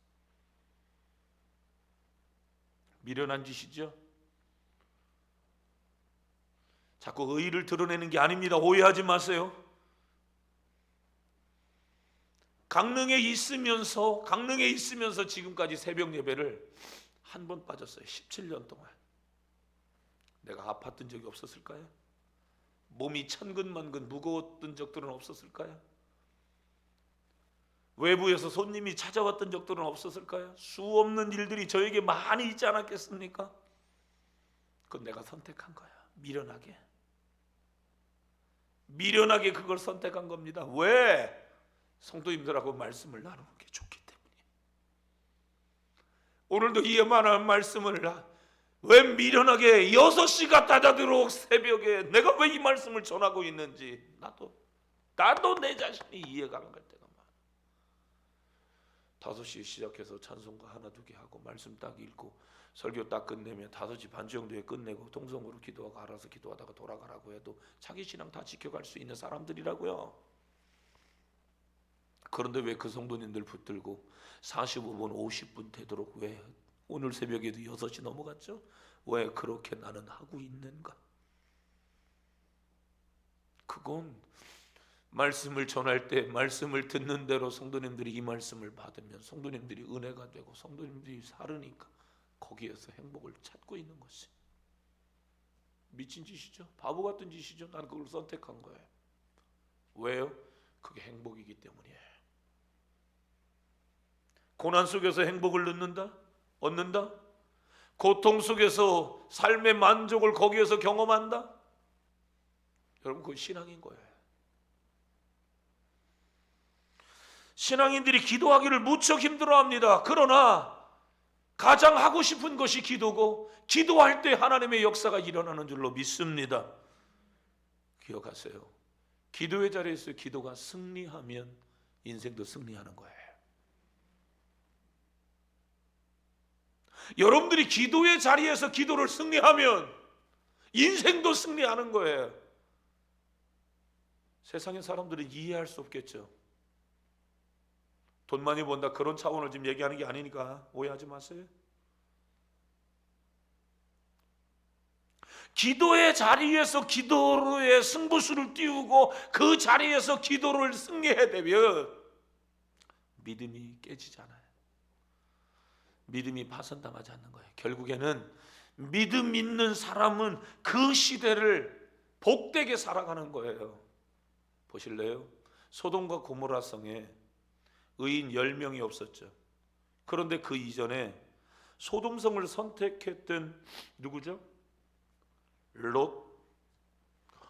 미련한 짓이죠. 자꾸 의의를 드러내는 게 아닙니다. 오해하지 마세요. 강릉에 있으면서 지금까지 새벽 예배를 한 번 빠졌어요. 17년 동안. 내가 아팠던 적이 없었을까요? 몸이 천근만근 무거웠던 적들은 없었을까요? 외부에서 손님이 찾아왔던 적들은 없었을까요? 수없는 일들이 저에게 많이 있지 않았겠습니까? 그건 내가 선택한 거야. 미련하게 그걸 선택한 겁니다. 왜? 성도님들하고 말씀을 나누는 게 좋기 때문에. 오늘도 이만한 말씀을 왜 미련하게 6시가 다다도록 새벽에 내가 왜 이 말씀을 전하고 있는지 나도 내 자신이 이해가 안 갈 때가 많아. 5시에 시작해서 찬송가 하나 두 개 하고 말씀 딱 읽고 설교 딱 끝내면 5시 반 정도에 끝내고 통성으로 기도하고 알아서 기도하다가 돌아가라고 해도 자기 신앙 다 지켜갈 수 있는 사람들이라고요. 그런데 왜 그 성도님들 붙들고 45분 50분 되도록 왜 오늘 새벽에도 6시 넘어갔죠? 왜 그렇게 나는 하고 있는가? 그건 말씀을 전할 때 말씀을 듣는 대로 성도님들이 이 말씀을 받으면 성도님들이 은혜가 되고 성도님들이 살으니까 거기에서 행복을 찾고 있는 것이 미친 짓이죠. 바보 같은 짓이죠. 나는 그걸 선택한 거예요. 왜요? 그게 행복이기 때문이에요. 고난 속에서 행복을 얻는다? 고통 속에서 삶의 만족을 거기에서 경험한다? 여러분 그건 신앙인 거예요. 신앙인들이 기도하기를 무척 힘들어합니다. 그러나 가장 하고 싶은 것이 기도고 기도할 때 하나님의 역사가 일어나는 줄로 믿습니다. 기억하세요. 기도의 자리에서 기도가 승리하면 인생도 승리하는 거예요. 여러분들이 기도의 자리에서 기도를 승리하면 인생도 승리하는 거예요. 세상의 사람들은 이해할 수 없겠죠. 돈 많이 번다 그런 차원을 지금 얘기하는 게 아니니까 오해하지 마세요. 기도의 자리에서 기도의 승부수를 띄우고 그 자리에서 기도를 승리해야 되면 믿음이 깨지잖아요. 믿음이 파손당하지 않는 거예요. 결국에는 믿음 있는 사람은 그 시대를 복되게 살아가는 거예요. 보실래요? 소돔과 고모라 성에 의인 10명이 없었죠. 그런데 그 이전에 소돔성을 선택했던 누구죠? 롯.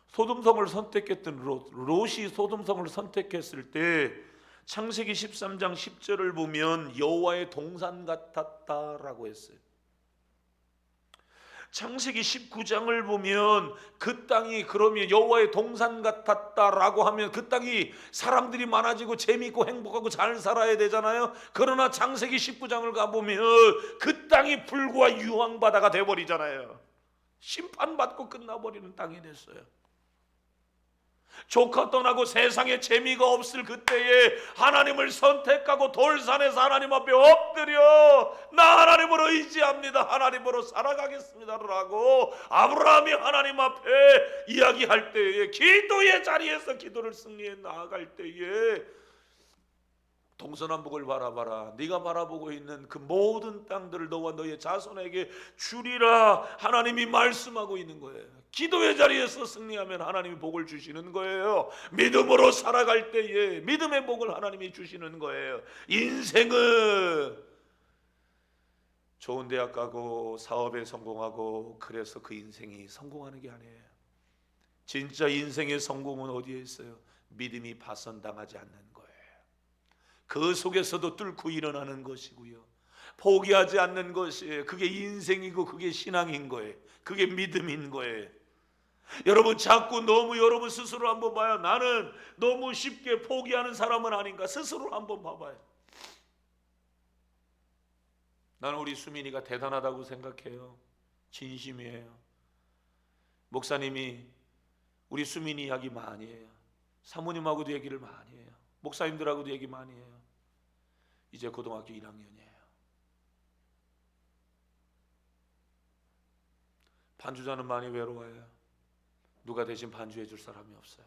소돔성을 선택했던 롯이 소돔성을 선택했을 때 창세기 13장 10절을 보면 여호와의 동산 같았다라고 했어요. 창세기 19장을 보면 그 땅이 그러면 여호와의 동산 같았다라고 하면 그 땅이 사람들이 많아지고 재미있고 행복하고 잘 살아야 되잖아요. 그러나 창세기 19장을 가보면 그 땅이 불과 유황바다가 돼버리잖아요. 심판받고 끝나버리는 땅이 됐어요. 조카 떠나고 세상에 재미가 없을 그때에 하나님을 선택하고 돌산에서 하나님 앞에 엎드려 나 하나님으로 의지합니다, 하나님으로 살아가겠습니다 라고 아브라함이 하나님 앞에 이야기할 때에, 기도의 자리에서 기도를 승리해 나아갈 때에 동서남북을 바라봐라, 네가 바라보고 있는 그 모든 땅들을 너와 너의 자손에게 주리라 하나님이 말씀하고 있는 거예요. 기도의 자리에서 승리하면 하나님이 복을 주시는 거예요. 믿음으로 살아갈 때에 믿음의 복을 하나님이 주시는 거예요. 인생은 좋은 대학 가고 사업에 성공하고 그래서 그 인생이 성공하는 게 아니에요. 진짜 인생의 성공은 어디에 있어요? 믿음이 파손당하지 않는 거예요. 그 속에서도 뚫고 일어나는 것이고요, 포기하지 않는 것이에요. 그게 인생이고 그게 신앙인 거예요. 그게 믿음인 거예요. 여러분 자꾸 너무 여러분 스스로 한번 봐요. 나는 너무 쉽게 포기하는 사람은 아닌가 스스로 한번 봐봐요. 나는 우리 수민이가 대단하다고 생각해요. 진심이에요. 목사님이 우리 수민이 이야기 많이 해요. 사모님하고도 얘기를 많이 해요. 목사님들하고도 얘기 많이 해요. 이제 고등학교 1학년이에요. 반주자는 많이 외로워요. 누가 대신 반주해 줄 사람이 없어요.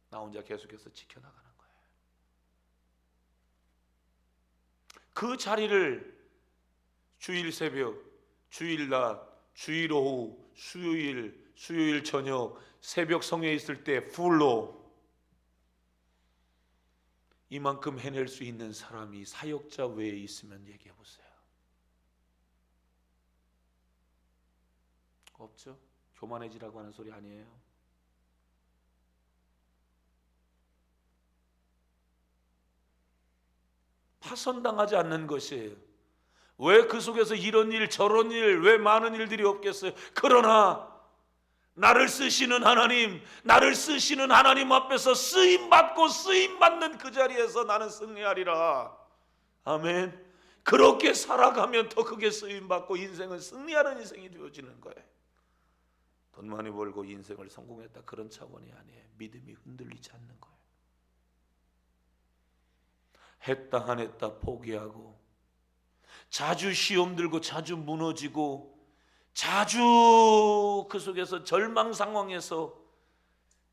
나 혼자 계속해서 지켜나가는 거예요. 그 자리를 주일 새벽, 주일 낮, 주일 오후, 수요일 저녁, 새벽 성회에 있을 때 풀로 이만큼 해낼 수 있는 사람이 사역자 외에 있으면 얘기해 보세요. 없죠? 교만해지라고 하는 소리 아니에요. 파손당하지 않는 것이에요. 왜 그 속에서 이런 일 저런 일, 왜 많은 일들이 없겠어요? 그러나 나를 쓰시는 하나님, 나를 쓰시는 하나님 앞에서 쓰임받고 쓰임받는 그 자리에서 나는 승리하리라. 아멘. 그렇게 살아가면 더 크게 쓰임받고 인생은 승리하는 인생이 되어지는 거예요. 돈 많이 벌고 인생을 성공했다 그런 차원이 아니에요. 믿음이 흔들리지 않는 거예요. 했다 안 했다 포기하고 자주 시험 들고 자주 무너지고 자주 그 속에서 절망 상황에서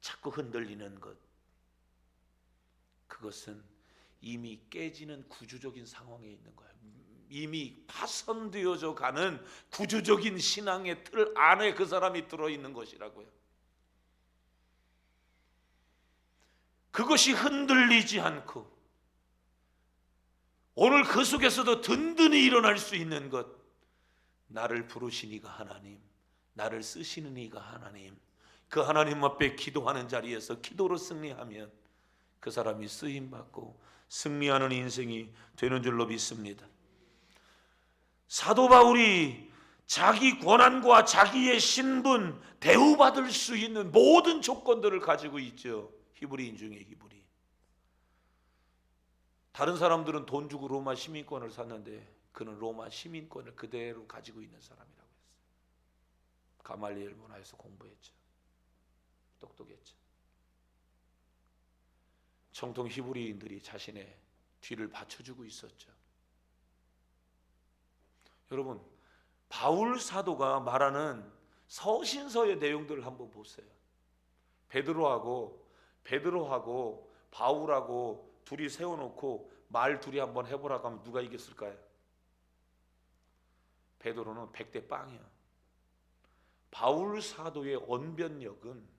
자꾸 흔들리는 것, 그것은 이미 깨지는 구조적인 상황에 있는 거예요. 이미 파손되어져 가는 구조적인 신앙의 틀 안에 그 사람이 들어있는 것이라고요. 그것이 흔들리지 않고 오늘 그 속에서도 든든히 일어날 수 있는 것, 나를 부르신 이가 하나님, 나를 쓰시는 이가 하나님, 그 하나님 앞에 기도하는 자리에서 기도로 승리하면 그 사람이 쓰임받고 승리하는 인생이 되는 줄로 믿습니다. 사도 바울이 자기 권한과 자기의 신분, 대우받을 수 있는 모든 조건들을 가지고 있죠. 히브리인 중에 히브리. 다른 사람들은 돈 주고 로마 시민권을 샀는데 그는 로마 시민권을 그대로 가지고 있는 사람이라고 했어요. 가말리엘 문화에서 공부했죠. 똑똑했죠. 정통 히브리인들이 자신의 뒤를 받쳐주고 있었죠. 여러분, 바울 사도가 말하는 서신서의 내용들을 한번 보세요. 베드로하고 바울하고 둘이 세워놓고 말 둘이 한번 해보라고 하면 누가 이겼을까요? 베드로는 100대 빵이야. 바울 사도의 언변력은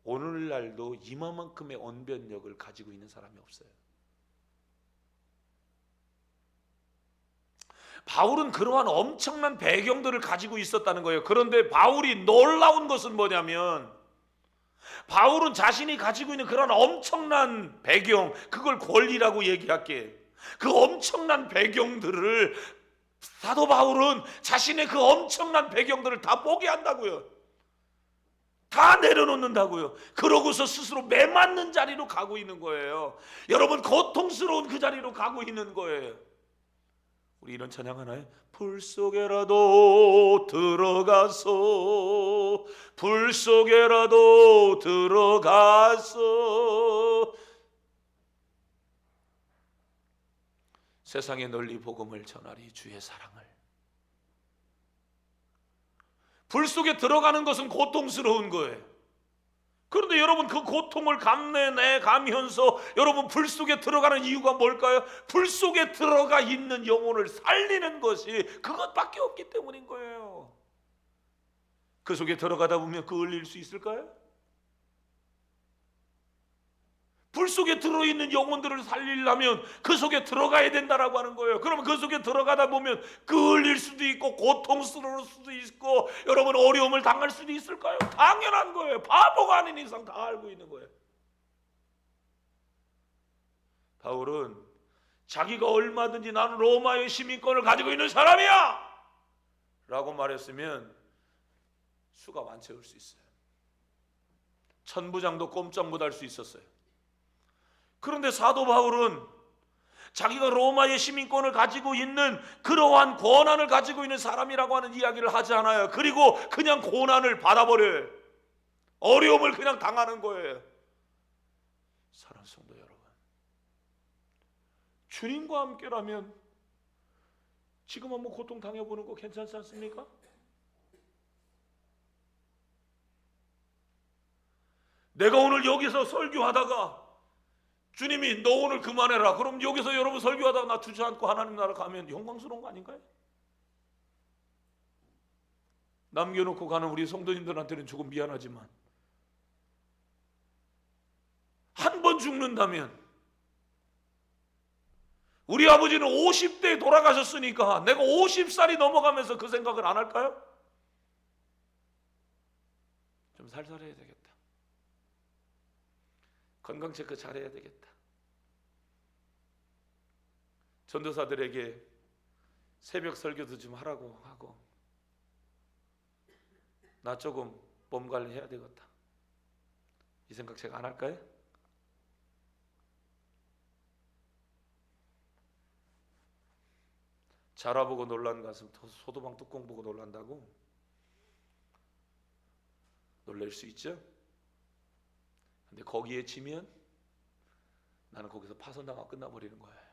오늘날도 이만큼의 언변력을 가지고 있는 사람이 없어요. 바울은 그러한 엄청난 배경들을 가지고 있었다는 거예요. 그런데 바울이 놀라운 것은 뭐냐면, 바울은 자신이 가지고 있는 그런 엄청난 배경, 그걸 권리라고 얘기할게. 그 엄청난 배경들을 사도 바울은 자신의 그 엄청난 배경들을 다 포기한다고요. 다 내려놓는다고요. 그러고서 스스로 매맞는 자리로 가고 있는 거예요. 여러분, 고통스러운 그 자리로 가고 있는 거예요. 우리 이런 찬양 하나요? 불 속에라도 들어가서, 불 속에라도 들어가서 세상에 널리 복음을 전하리 주의 사랑을. 불 속에 들어가는 것은 고통스러운 거예요. 그런데 여러분, 그 고통을 감내내 가면서 여러분 불 속에 들어가는 이유가 뭘까요? 불 속에 들어가 있는 영혼을 살리는 것이 그것밖에 없기 때문인 거예요. 그 속에 들어가다 보면 그을릴 수 있을까요? 불 속에 들어있는 영혼들을 살리려면 그 속에 들어가야 된다라고 하는 거예요. 그러면 그 속에 들어가다 보면 그을릴 수도 있고 고통스러울 수도 있고 여러분 어려움을 당할 수도 있을까요? 당연한 거예요. 바보가 아닌 이상 다 알고 있는 거예요. 바울은 자기가 얼마든지 나는 로마의 시민권을 가지고 있는 사람이야 라고 말했으면 수가 많채울 수 있어요. 천부장도 꼼짝 못할 수 있었어요. 그런데 사도 바울은 자기가 로마의 시민권을 가지고 있는 그러한 권한을 가지고 있는 사람이라고 하는 이야기를 하지 않아요. 그리고 그냥 고난을 받아버려요. 어려움을 그냥 당하는 거예요. 사랑하는 성도 여러분, 주님과 함께라면 지금 한번 고통 당해보는 거 괜찮지 않습니까? 내가 오늘 여기서 설교하다가 주님이 너 오늘 그만해라. 그럼 여기서 여러분 설교하다가 나 주저앉고 하나님 나라 가면 영광스러운 거 아닌가요? 남겨놓고 가는 우리 성도님들한테는 조금 미안하지만 한 번 죽는다면, 우리 아버지는 50대에 돌아가셨으니까 내가 50살이 넘어가면서 그 생각을 안 할까요? 좀 살살해야 되겠다. 건강 체크 잘해야 되겠다. 전도사들에게 새벽 설교도 좀 하라고 하고 나 조금 몸 관리해야 되겠다. 이 생각 제가 안 할까요? 자라보고 놀란 가슴 소도망 뚜껑 보고 놀란다고? 놀랄 수 있죠? 근데 거기에 지면 나는 거기서 파손당하고 끝나버리는 거예요.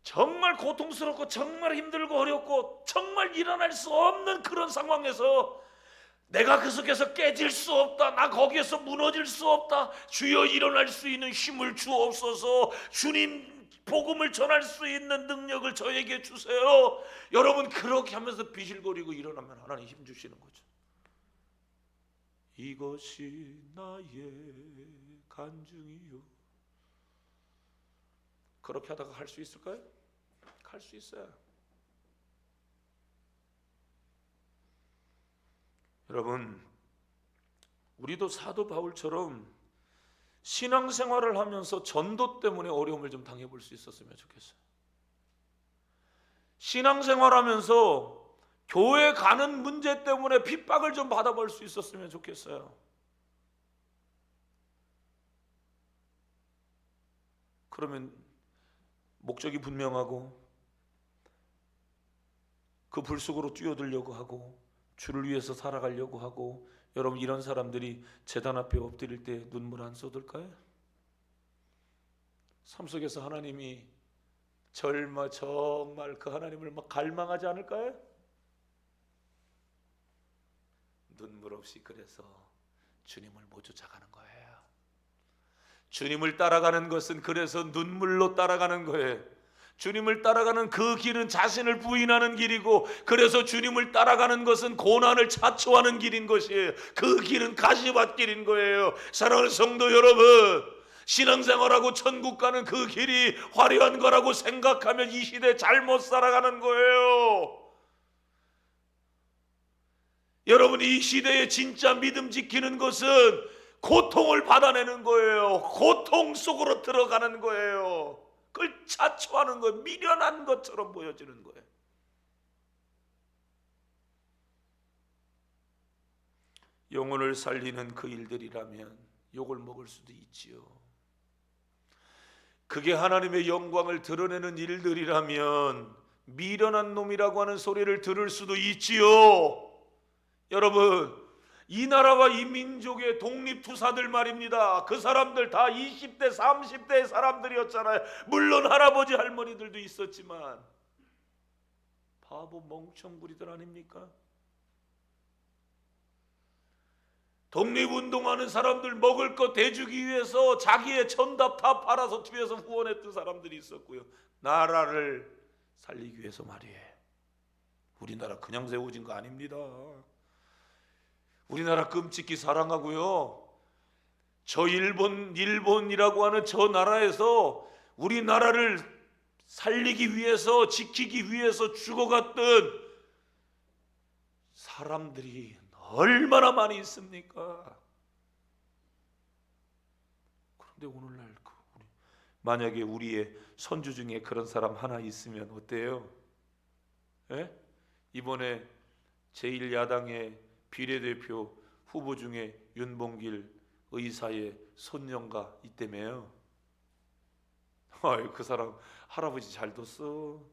정말 고통스럽고 정말 힘들고 어렵고 정말 일어날 수 없는 그런 상황에서 내가 그 속에서 깨질 수 없다, 나 거기에서 무너질 수 없다, 주여 일어날 수 있는 힘을 주옵소서, 주님 복음을 전할 수 있는 능력을 저에게 주세요. 여러분 그렇게 하면서 비실거리고 일어나면 하나님 힘 주시는 거죠. 이것이 나의 간증이요. 그렇게 하다가 할 수 있을까요? 할 수 있어요. 여러분, 우리도 사도 바울처럼 신앙생활을 하면서 전도 때문에 어려움을 좀 당해볼 수 있었으면 좋겠어요. 신앙생활하면서 교회 가는 문제 때문에 핍박을 좀 받아볼 수 있었으면 좋겠어요. 그러면 목적이 분명하고 그 불 속으로 뛰어들려고 하고 주를 위해서 살아가려고 하고 여러분, 이런 사람들이 제단 앞에 엎드릴 때 눈물 안 쏟을까요? 삶 속에서 하나님이 정말 그 하나님을 막 갈망하지 않을까요? 눈물 없이 그래서 주님을 못 쫓아가는 거예요. 주님을 따라가는 것은 그래서 눈물로 따라가는 거예요. 주님을 따라가는 그 길은 자신을 부인하는 길이고, 그래서 주님을 따라가는 것은 고난을 자초하는 길인 것이에요. 그 길은 가시밭길인 거예요. 사랑하는 성도 여러분, 신앙생활하고 천국 가는 그 길이 화려한 거라고 생각하면 이 시대 잘못 살아가는 거예요. 여러분, 이 시대에 진짜 믿음 지키는 것은 고통을 받아내는 거예요. 고통 속으로 들어가는 거예요. 그걸 자초하는 거예요. 미련한 것처럼 보여지는 거예요. 영혼을 살리는 그 일들이라면 욕을 먹을 수도 있지요. 그게 하나님의 영광을 드러내는 일들이라면 미련한 놈이라고 하는 소리를 들을 수도 있지요. 여러분, 이 나라와 이 민족의 독립투사들 말입니다. 그 사람들 다 20대 30대의 사람들이었잖아요. 물론 할아버지 할머니들도 있었지만 바보 멍청구리들 아닙니까? 독립운동하는 사람들 먹을 거 대주기 위해서 자기의 천답 다 팔아서 뒤에서 후원했던 사람들이 있었고요. 나라를 살리기 위해서 말이에요. 우리나라 그냥 세워진 거 아닙니다. 우리나라 끔찍히 사랑하고요. 저 일본이라고 하는 저 나라에서 우리나라를 살리기 위해서, 지키기 위해서 죽어갔던 사람들이 얼마나 많이 있습니까? 그런데 오늘날 만약에 우리의 선주 중에 그런 사람 하나 있으면 어때요? 예? 이번에 제1야당의 비례대표 후보 중에 윤봉길 의사의 손녀가 있다며요. 그 사람 할아버지 잘 뒀어.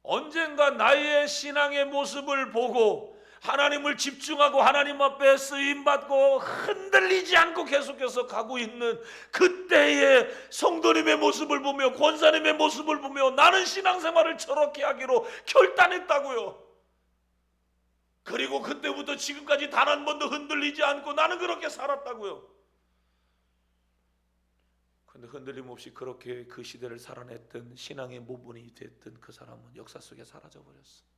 언젠가 나의 신앙의 모습을 보고 하나님을 집중하고 하나님 앞에 쓰임받고 흔들리지 않고 계속해서 가고 있는 그때의 성도님의 모습을 보며, 권사님의 모습을 보며 나는 신앙생활을 저렇게 하기로 결단했다고요. 그리고 그때부터 지금까지 단 한 번도 흔들리지 않고 나는 그렇게 살았다고요. 그런데 흔들림 없이 그렇게 그 시대를 살아냈던, 신앙의 모본이 됐던 그 사람은 역사 속에 사라져버렸어.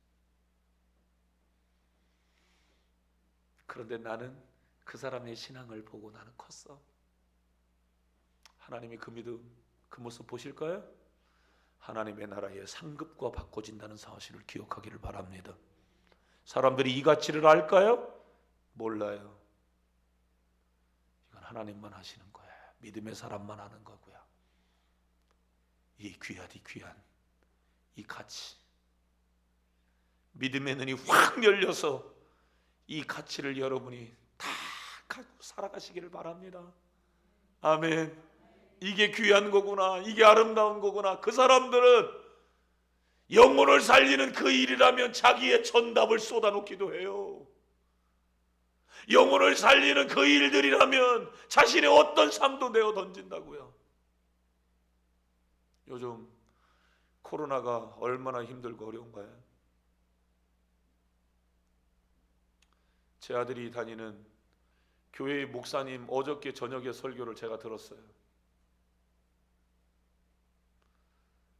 그런데 나는 그 사람의 신앙을 보고 나는 컸어. 하나님이 그 믿음, 그 모습 보실까요? 하나님의 나라의 상급과 바꿔진다는 사실을 기억하기를 바랍니다. 사람들이 이 가치를 알까요? 몰라요. 이건 하나님만 하시는 거예요. 믿음의 사람만 하는 거고요. 이 귀한 이 가치, 믿음의 눈이 확 열려서 이 가치를 여러분이 다 갖고 살아가시기를 바랍니다. 아멘. 이게 귀한 거구나, 이게 아름다운 거구나. 그 사람들은 영혼을 살리는 그 일이라면 자기의 천답을 쏟아놓기도 해요. 영혼을 살리는 그 일들이라면 자신의 어떤 삶도 내어 던진다고요. 요즘 코로나가 얼마나 힘들고 어려운가요? 제 아들이 다니는 교회의 목사님 어저께 저녁에 설교를 제가 들었어요.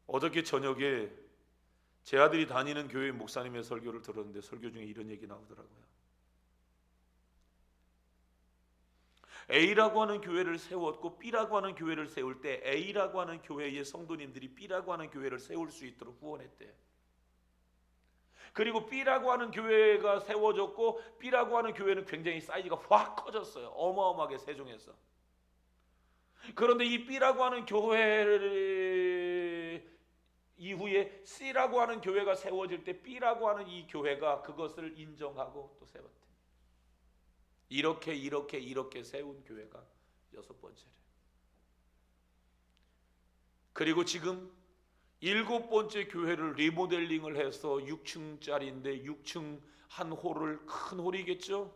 어저께 저녁에 제 아들이 다니는 교회의 목사님의 설교를 들었는데 설교 중에 이런 얘기 나오더라고요. A라고 하는 교회를 세웠고 B라고 하는 교회를 세울 때 A라고 하는 교회의 성도님들이 B라고 하는 교회를 세울 수 있도록 후원했대요. 그리고 B라고 하는 교회가 세워졌고 B라고 하는 교회는 굉장히 사이즈가 확 커졌어요. 어마어마하게 세종에서. 그런데 이 B라고 하는 교회 이후에 C라고 하는 교회가 세워질 때 B라고 하는 이 교회가 그것을 인정하고 또 세웠대. 이렇게 세운 교회가 6번째래. 그리고 지금 7번째 교회를 리모델링을 해서 6층짜리인데 6층 한 홀을, 큰 홀이겠죠.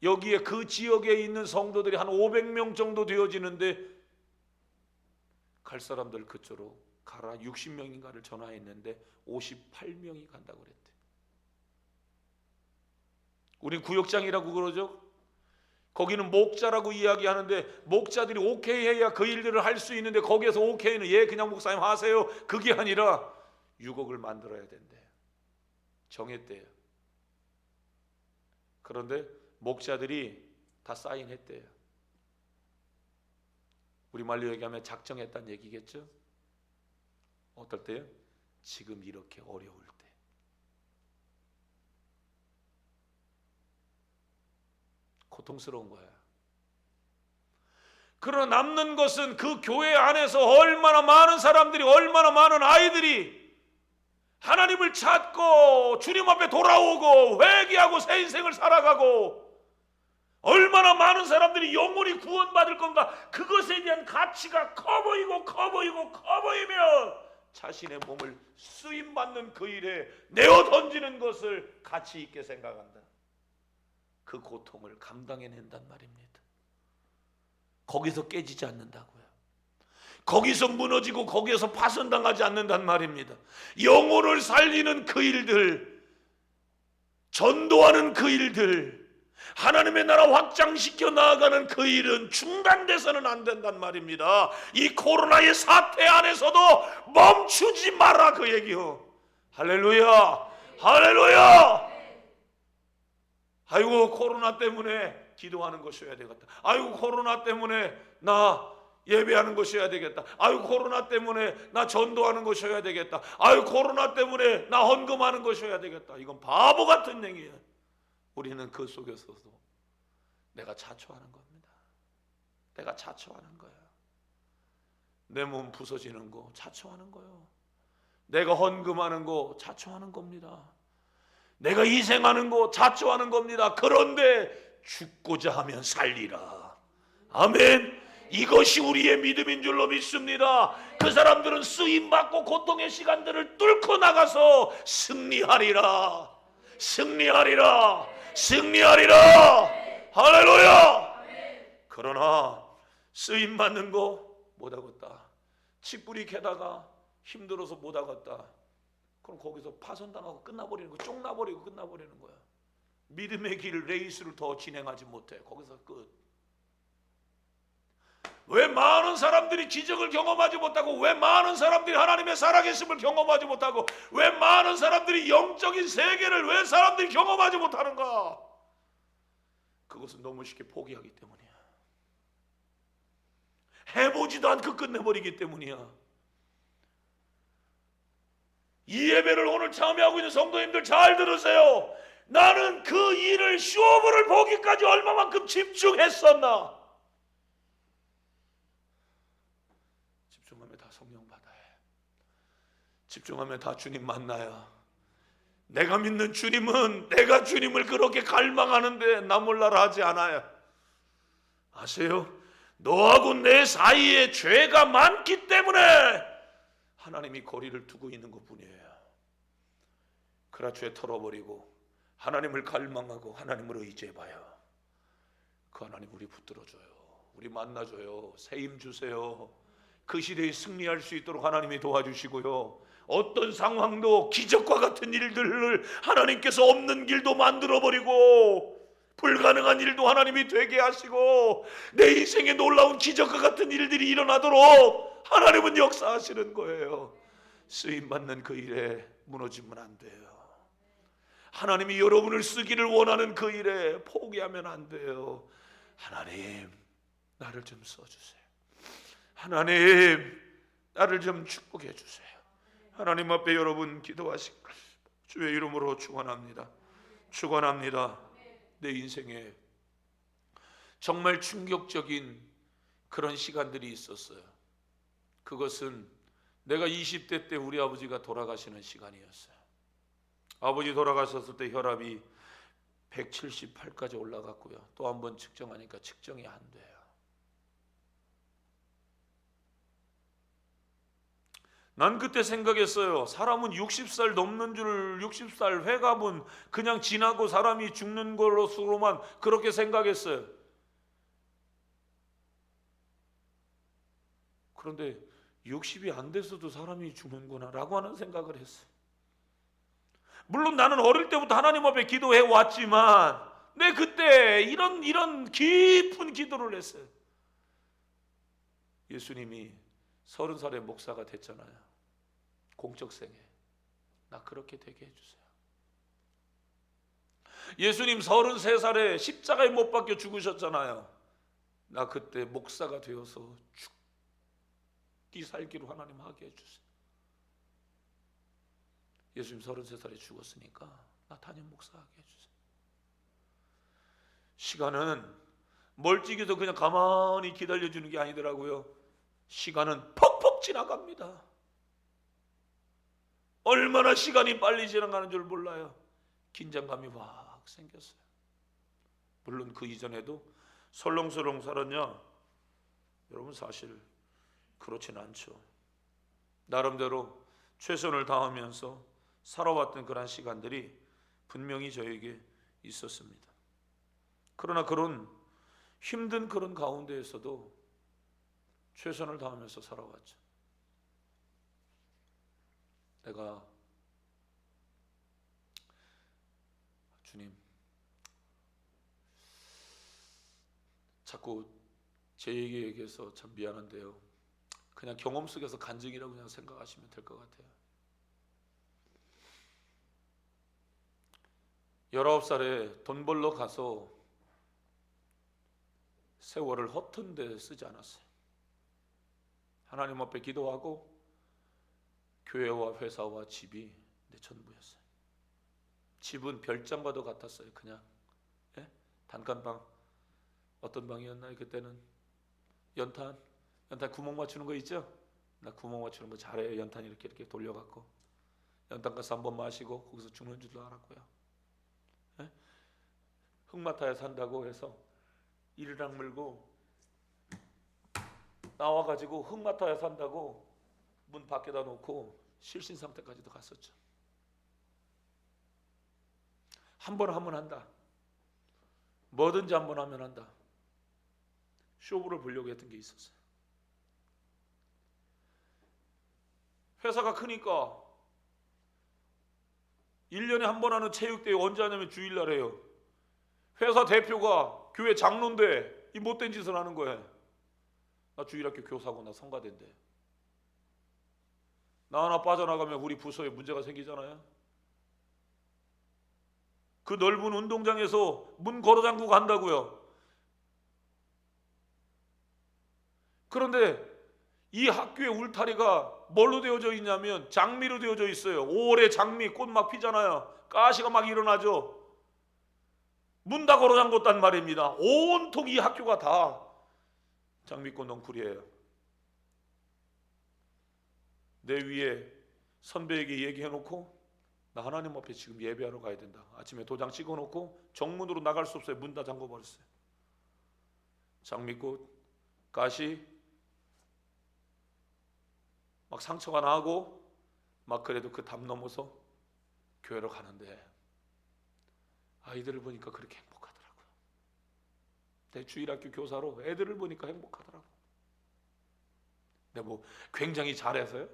여기에 그 지역에 있는 성도들이 한 500명 정도 되어지는데 갈 사람들 그쪽으로 가라 60명인가를 전화했는데 58명이 간다고 그랬대. 우린 구역장이라고 그러죠. 거기는 목자라고 이야기하는데 목자들이 오케이 해야 그 일들을 할 수 있는데 거기에서 오케이는 예 그냥 목사님 하세요 그게 아니라 6억을 만들어야 된대. 정했대요. 그런데 목자들이 다 사인했대요. 우리말로 얘기하면 작정했다는 얘기겠죠. 어떨 때요? 지금 이렇게 어려울 때. 고통스러운 거야. 그러나 남는 것은 그 교회 안에서 얼마나 많은 사람들이, 얼마나 많은 아이들이 하나님을 찾고 주님 앞에 돌아오고 회개하고 새 인생을 살아가고, 얼마나 많은 사람들이 영원히 구원받을 건가, 그것에 대한 가치가 커 보이고 커 보이고 커 보이면 자신의 몸을 쓰임받는 그 일에 내어 던지는 것을 가치 있게 생각한다. 그 고통을 감당해낸단 말입니다. 거기서 깨지지 않는다고요. 거기서 무너지고 거기에서 파손당하지 않는단 말입니다. 영혼을 살리는 그 일들, 전도하는 그 일들, 하나님의 나라 확장시켜 나아가는 그 일은 중단돼서는 안 된단 말입니다. 이 코로나의 사태 안에서도 멈추지 마라 그 얘기요. 할렐루야, 할렐루야. 아이고 코로나 때문에 기도하는 것이어야 되겠다. 아이고 코로나 때문에 나 예배하는 것이어야 되겠다. 아이고 코로나 때문에 나 전도하는 것이어야 되겠다. 아이고 코로나 때문에 나 헌금하는 것이어야 되겠다. 이건 바보 같은 얘기예요. 우리는 그 속에서도 내가 자초하는 겁니다. 내가 자초하는 거야. 내 몸 부서지는 거 자초하는 거요. 내가 헌금하는 거 자초하는 겁니다. 내가 희생하는 거 자초하는 겁니다. 그런데 죽고자 하면 살리라. 아멘. 이것이 우리의 믿음인 줄로 믿습니다. 그 사람들은 쓰임받고 고통의 시간들을 뚫고 나가서 승리하리라. 승리하리라. 승리하리라. 할렐루야. 그러나 쓰임받는 거 못하겠다, 칡뿌리 캐다가 힘들어서 못하겠다, 그럼 거기서 파손당하고 끝나버리는 거, 쪽나버리고 끝나버리는 거야. 믿음의 길 레이스를 더 진행하지 못해. 거기서 끝. 왜 많은 사람들이 기적을 경험하지 못하고, 왜 많은 사람들이 하나님의 살아계심을 경험하지 못하고, 왜 많은 사람들이 영적인 세계를 왜 사람들이 경험하지 못하는가? 그것은 너무 쉽게 포기하기 때문이야. 해보지도 않고 끝내버리기 때문이야. 이 예배를 오늘 참여하고 있는 성도님들 잘 들으세요. 나는 그 일을 쇼부를 보기까지 얼마만큼 집중했었나? 집중하면 다 성령 받아요. 집중하면 다 주님 만나요. 내가 믿는 주님은 내가 주님을 그렇게 갈망하는데 나 몰라라 하지 않아요. 아세요? 너하고 내 사이에 죄가 많기 때문에 하나님이 거리를 두고 있는 것뿐이에요. 그러나 죄 털어버리고 하나님을 갈망하고 하나님을 의지해봐요. 그 하나님 우리 붙들어줘요. 우리 만나줘요. 새 힘 주세요. 그 시대에 승리할 수 있도록 하나님이 도와주시고요. 어떤 상황도 기적과 같은 일들을 하나님께서 없는 길도 만들어버리고 불가능한 일도 하나님이 되게 하시고 내 인생에 놀라운 기적과 같은 일들이 일어나도록 하나님은 역사하시는 거예요. 쓰임받는 그 일에 무너지면 안 돼요. 하나님이 여러분을 쓰기를 원하는 그 일에 포기하면 안 돼요. 하나님 나를 좀 써주세요. 하나님 나를 좀 축복해 주세요. 하나님 앞에 여러분 기도하시고 주의 이름으로 축원합니다. 축원합니다. 내 인생에 정말 충격적인 그런 시간들이 있었어요. 그것은 내가 20대 때 우리 아버지가 돌아가시는 시간이었어요. 아버지 돌아가셨을 때 혈압이 178까지 올라갔고요. 또 한 번 측정하니까 측정이 안 돼요. 난 그때 생각했어요. 사람은 60살 넘는 줄, 60살 회갑은 그냥 지나고 사람이 죽는 걸로만 그렇게 생각했어요. 그런데 60이 안 돼서도 사람이 죽는구나 라고 하는 생각을 했어요. 물론 나는 어릴 때부터 하나님 앞에 기도해 왔지만 내 그때 이런 깊은 기도를 했어요. 예수님이 30살에 목사가 됐잖아요. 공적생에 나 그렇게 되게 해주세요. 예수님 33살에 십자가에 못 박혀 죽으셨잖아요. 나 그때 목사가 되어서 죽기 살기로 하나님 하게 해주세요. 예수님 33살에 죽었으니까 나 담임 목사하게 해주세요. 시간은 멀찍이도 그냥 가만히 기다려주는 게 아니더라고요. 시간은 퍽퍽 지나갑니다. 얼마나 시간이 빨리 지나가는 줄 몰라요. 긴장감이 확 생겼어요. 물론 그 이전에도 설렁설렁 살았냐? 여러분 사실 그렇진 않죠. 나름대로 최선을 다하면서 살아왔던 그런 시간들이 분명히 저에게 있었습니다. 그러나 그런 힘든 그런 가운데에서도 최선을 다하면서 살아왔죠. 내가 주님 자꾸 제 얘기해서 참 미안한데요. 그냥 경험 속에서 간증이라고 그냥 생각하시면 될 것 같아요. 19살에 돈 벌러 가서 세월을 허튼 데 쓰지 않았어요. 하나님 앞에 기도하고 교회와 회사와 집이 내 전부였어요. 집은 별장과도 같았어요. 그냥 단칸방. 어떤 방이었나요? 그때는 연탄 구멍 맞추는 거 있죠? 나 구멍 맞추는 거 잘해요. 연탄 이렇게 돌려갖고 연탄 가서 한번 마시고 거기서 죽는 줄도 알았고요. 흙마타에 산다고 해서 이르락 물고 나와가지고 흙마타에 산다고 문 밖에다 놓고 실신 상태까지도 갔었죠. 한 번 하면 한다. 뭐든지 한 번 하면 한다. 쇼부를 보려고 했던 게 있었어요. 회사가 크니까 1년에 한 번 하는 체육대회 언제 하냐면 주일날 해요. 회사 대표가 교회 장로인데 이 못된 짓을 하는 거예요. 나 주일학교 교사고 나 성가대인데 나 하나 빠져나가면 우리 부서에 문제가 생기잖아요. 그 넓은 운동장에서 문 걸어 잠그고 간다고요. 그런데 이 학교의 울타리가 뭘로 되어져 있냐면 장미로 되어져 있어요. 5월에 장미 꽃 막 피잖아요. 가시가 막 일어나죠. 문 다 걸어 잠궜단 말입니다. 온통 이 학교가 다 장미꽃 넝쿨이에요. 내 위에 선배에게 얘기해놓고 나 하나님 앞에 지금 예배하러 가야 된다. 아침에 도장 찍어놓고 정문으로 나갈 수 없어요. 문 다 잠궈버렸어요. 장미꽃, 가시 막 상처가 나고 막 그래도 그 담 넘어서 교회로 가는데 아이들을 보니까 그렇게 행복하더라고요. 내 주일학교 교사로 애들을 보니까 행복하더라고요. 내가 뭐 굉장히 잘해서요?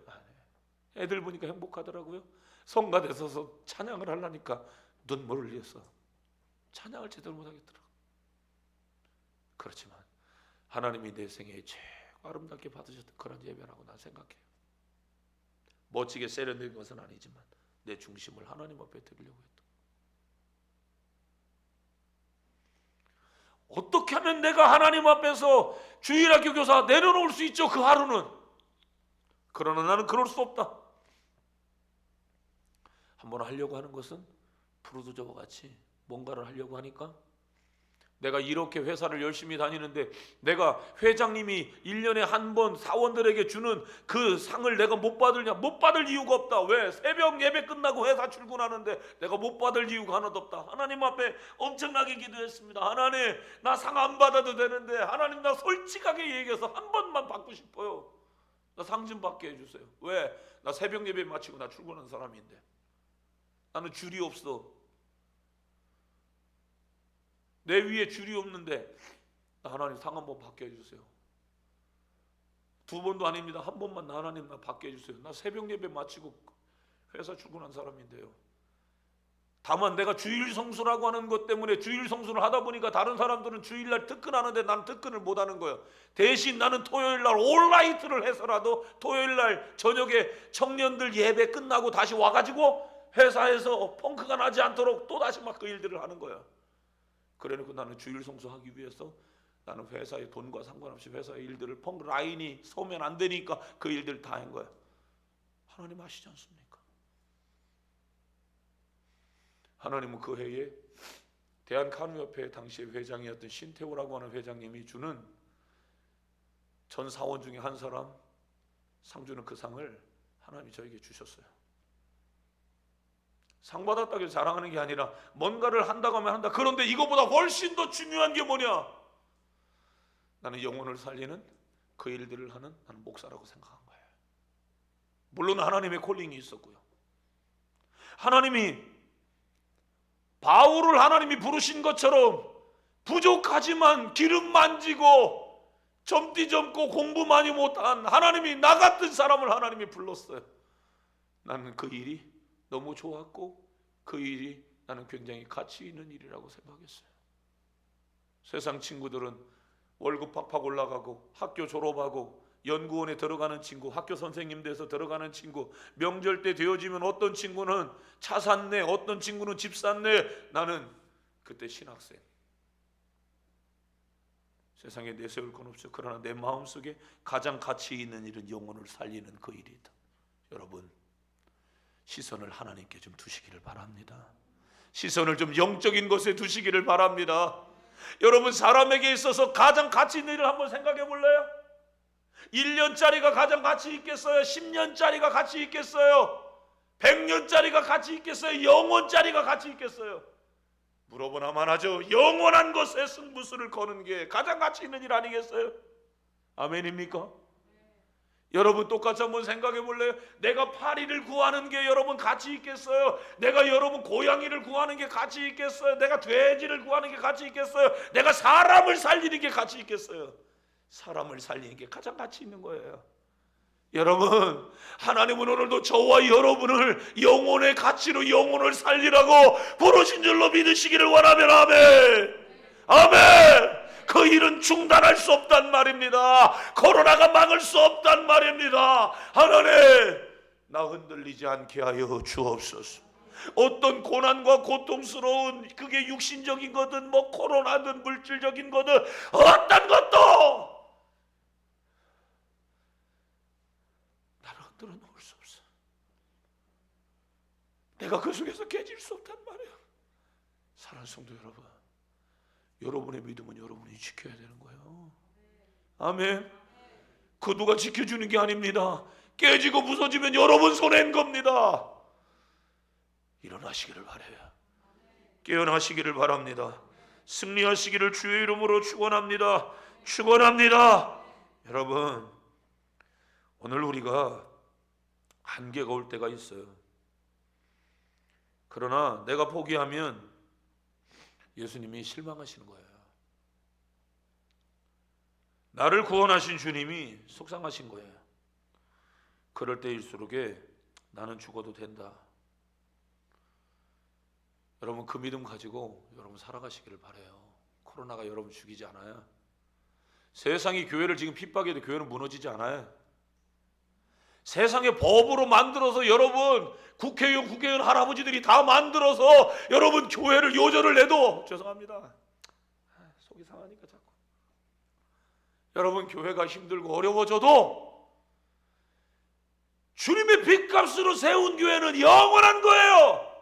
애들 보니까 행복하더라고요. 성가대 서서 찬양을 하려니까 눈물을 흘려서 찬양을 제대로 못하겠더라고요. 그렇지만 하나님이 내 생애에 최고 아름답게 받으셨던 그런 예배라고 난 생각해요. 멋지게 세련된 것은 아니지만 내 중심을 하나님 앞에 드리려고 했던. 어떻게 하면 내가 하나님 앞에서 주일학교 교사 내려놓을 수 있죠? 그 하루는. 그러나 나는 그럴 수 없다. 한번 하려고 하는 것은 프로도저와 같이 뭔가를 하려고 하니까 내가 이렇게 회사를 열심히 다니는데 내가 회장님이 1년에 한 번 사원들에게 주는 그 상을 내가 못 받으냐? 못 받을 이유가 없다. 왜? 새벽 예배 끝나고 회사 출근하는데 내가 못 받을 이유가 하나도 없다. 하나님 앞에 엄청나게 기도했습니다. 하나님 나 상 안 받아도 되는데 하나님 나 솔직하게 얘기해서 한 번만 받고 싶어요. 나 상 좀 받게 해주세요. 왜? 나 새벽 예배 마치고 나 출근한 사람인데 나는 줄이 없어. 내 위에 줄이 없는데 나 하나님 상 한번 받게 해주세요. 2번도 아닙니다. 한 번만 나 하나님 나 받게 해주세요. 나 새벽 예배 마치고 회사 출근한 사람인데요. 다만 내가 주일 성수라고 하는 것 때문에 주일 성수를 하다 보니까 다른 사람들은 주일날 특근하는데 나는 특근을 못하는 거예요. 대신 나는 토요일날 올라이트를 해서라도 토요일날 저녁에 청년들 예배 끝나고 다시 와가지고 회사에서 펑크가 나지 않도록 또다시 막 그 일들을 하는 거예요. 그래놓고 나는 주일 성수하기 위해서 나는 회사의 돈과 상관없이 회사의 일들을 펑크 라인이 서면 안 되니까 그 일들을 다 한 거예요. 하나님 아시지 않습니까? 하나님은 그 해에 대한카누협회 당시의 회장이었던 신태호라고 하는 회장님이 주는 전 사원 중에 한 사람 상 주는 그 상을 하나님이 저에게 주셨어요. 상 받았다고 해서 자랑하는 게 아니라 뭔가를 한다고 하면 한다. 그런데 이거보다 훨씬 더 중요한 게 뭐냐? 나는 영혼을 살리는 그 일들을 하는 나는 목사라고 생각한 거예요. 물론 하나님의 콜링이 있었고요. 하나님이 바울을 하나님이 부르신 것처럼 부족하지만 기름 만지고 점띠 젊고 공부 많이 못한 하나님이 나 같은 사람을 하나님이 불렀어요. 나는 그 일이 너무 좋았고 그 일이 나는 굉장히 가치 있는 일이라고 생각했어요. 세상 친구들은 월급 팍팍 올라가고 학교 졸업하고 연구원에 들어가는 친구, 학교 선생님 돼서 들어가는 친구, 명절 때 되어지면 어떤 친구는 차 샀네, 어떤 친구는 집 샀네. 나는 그때 신학생. 세상에 내세울 건 없어요. 그러나 내 마음속에 가장 가치 있는 일은 영혼을 살리는 그 일이다. 여러분, 시선을 하나님께 좀 두시기를 바랍니다. 시선을 좀 영적인 것에 두시기를 바랍니다. 여러분, 사람에게 있어서 가장 가치 있는 일을 한번 생각해 볼래요? 1년짜리가 가장 가치 있겠어요? 10년짜리가 가치 있겠어요? 100년짜리가 가치 있겠어요? 영원짜리가 가치 있겠어요? 물어보나만 하죠. 영원한 것에 승부수를 거는 게 가장 가치 있는 일 아니겠어요? 아멘입니까? 여러분 똑같이 한번 생각해 볼래요? 내가 파리를 구하는 게 여러분 가치 있겠어요? 내가 여러분 고양이를 구하는 게 가치 있겠어요? 내가 돼지를 구하는 게 가치 있겠어요? 내가 사람을 살리는 게 가치 있겠어요? 사람을 살리는 게 가장 가치 있는 거예요. 여러분, 하나님은 오늘도 저와 여러분을 영혼의 가치로 영혼을 살리라고 부르신 줄로 믿으시기를 원하면 아멘. 아멘. 그 일은 중단할 수 없단 말입니다. 코로나가 막을 수 없단 말입니다. 하나님, 나 흔들리지 않게 하여 주옵소서. 어떤 고난과 고통스러운 그게 육신적인 거든 뭐 코로나든 물질적인 거든 어떤 것도 나를 흔들어 놓을 수 없어. 내가 그 속에서 깨질 수 없단 말이에요. 사랑하는 성도 여러분, 여러분의 믿음은 여러분이 지켜야 되는 거예요. 아멘. 그 누가 지켜주는 게 아닙니다. 깨지고 부서지면 여러분 손해인 겁니다. 일어나시기를 바라요. 깨어나시기를 바랍니다. 승리하시기를 주의 이름으로 축원합니다. 축원합니다. 여러분, 오늘 우리가 한계가 올 때가 있어요. 그러나 내가 포기하면 예수님이 실망하시는 거예요. 나를 구원하신 주님이 속상하신 거예요. 그럴 때일수록에 나는 죽어도 된다. 여러분 그 믿음 가지고 여러분 살아가시기를 바라요. 코로나가 여러분 죽이지 않아요. 세상이 교회를 지금 핍박해도 교회는 무너지지 않아요. 세상의 법으로 만들어서 여러분 국회의원 할아버지들이 다 만들어서 여러분 교회를 요절을 내도 죄송합니다. 속이 상하니까 자꾸. 여러분 교회가 힘들고 어려워져도 주님의 빚값으로 세운 교회는 영원한 거예요.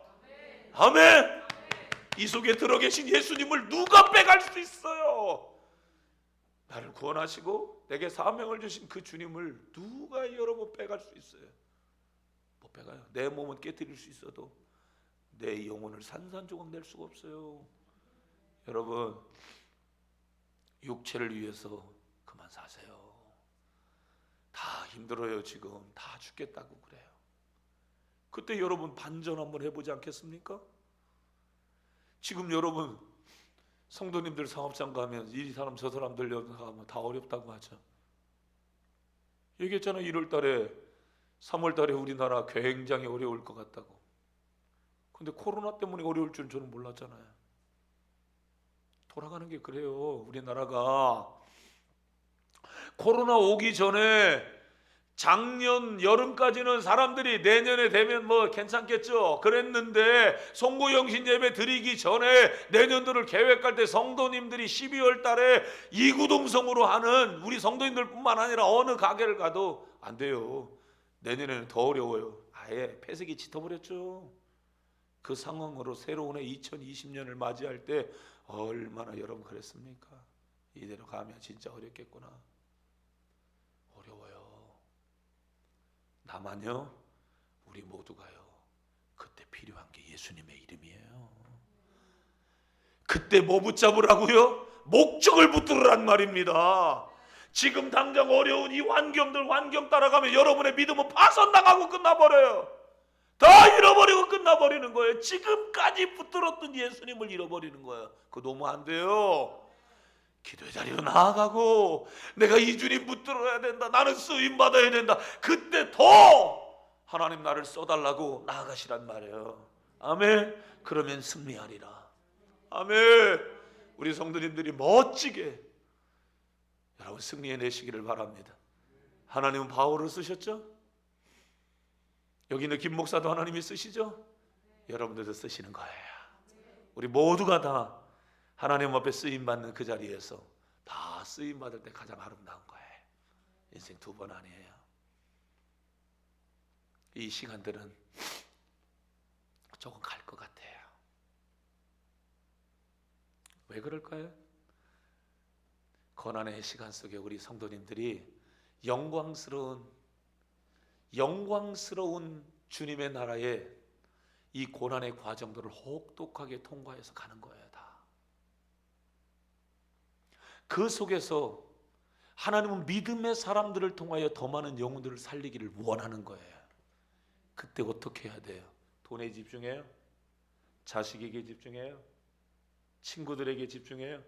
아멘. 이 속에 들어 계신 예수님을 누가 빼갈 수 있어요? 나를 구원하시고 내게 사명을 주신 그 주님을 누가 여러분 빼갈 수 있어요? 못 빼가요. 내 몸은 깨뜨릴 수 있어도 내 영혼을 산산조각 낼 수가 없어요. 여러분 육체를 위해서 그만 사세요. 다 힘들어요. 지금 다 죽겠다고 그래요. 그때 여러분 반전 한번 해보지 않겠습니까? 지금 여러분 성도님들 사업장 가면 이 사람 저 사람 들려가면 다 어렵다고 하죠. 얘기했잖아요. 1월 달에 3월 달에 우리나라 굉장히 어려울 것 같다고. 근데 코로나 때문에 어려울 줄은 저는 몰랐잖아요. 돌아가는 게 그래요. 우리나라가 코로나 오기 전에 작년 여름까지는 사람들이 내년에 되면 뭐 괜찮겠죠 그랬는데, 송구영신 예배 드리기 전에 내년도를 계획할 때 성도님들이 12월 달에 이구동성으로 하는 우리 성도님들뿐만 아니라 어느 가게를 가도 안 돼요. 내년에는 더 어려워요. 아예 폐색이 짙어버렸죠. 그 상황으로 새로운 해 2020년을 맞이할 때 얼마나 여러분 그랬습니까? 이대로 가면 진짜 어렵겠구나. 어려워요. 다만요, 우리 모두가요, 그때 필요한 게 예수님의 이름이에요. 그때 뭐 붙잡으라고요? 목적을 붙들으란 말입니다. 지금 당장 어려운 이 환경 따라가면 여러분의 믿음은 파손당하고 끝나버려요. 다 잃어버리고 끝나버리는 거예요. 지금까지 붙들었던 예수님을 잃어버리는 거예요. 그거 너무 안 돼요. 기도의 자리로 나아가고 내가 이 주님 붙들어야 된다, 나는 쓰임 받아야 된다, 그때 더 하나님 나를 써달라고 나아가시란 말이에요. 아멘. 그러면 승리하리라. 아멘. 우리 성도님들이 멋지게 여러분 승리해내시기를 바랍니다. 하나님은 바울을 쓰셨죠? 여기 있는 김 목사도 하나님이 쓰시죠? 여러분들도 쓰시는 거예요. 우리 모두가 다 하나님 앞에 쓰임받는 그 자리에서 다 쓰임받을 때 가장 아름다운 거예요. 인생 두 번 아니에요. 이 시간들은 조금 갈 것 같아요. 왜 그럴까요? 고난의 시간 속에 우리 성도님들이 영광스러운 주님의 나라에 이 고난의 과정들을 혹독하게 통과해서 가는 거예요. 다. 그 속에서 하나님은 믿음의 사람들을 통하여 더 많은 영혼들을 살리기를 원하는 거예요. 그때 어떻게 해야 돼요? 돈에 집중해요? 자식에게 집중해요? 친구들에게 집중해요?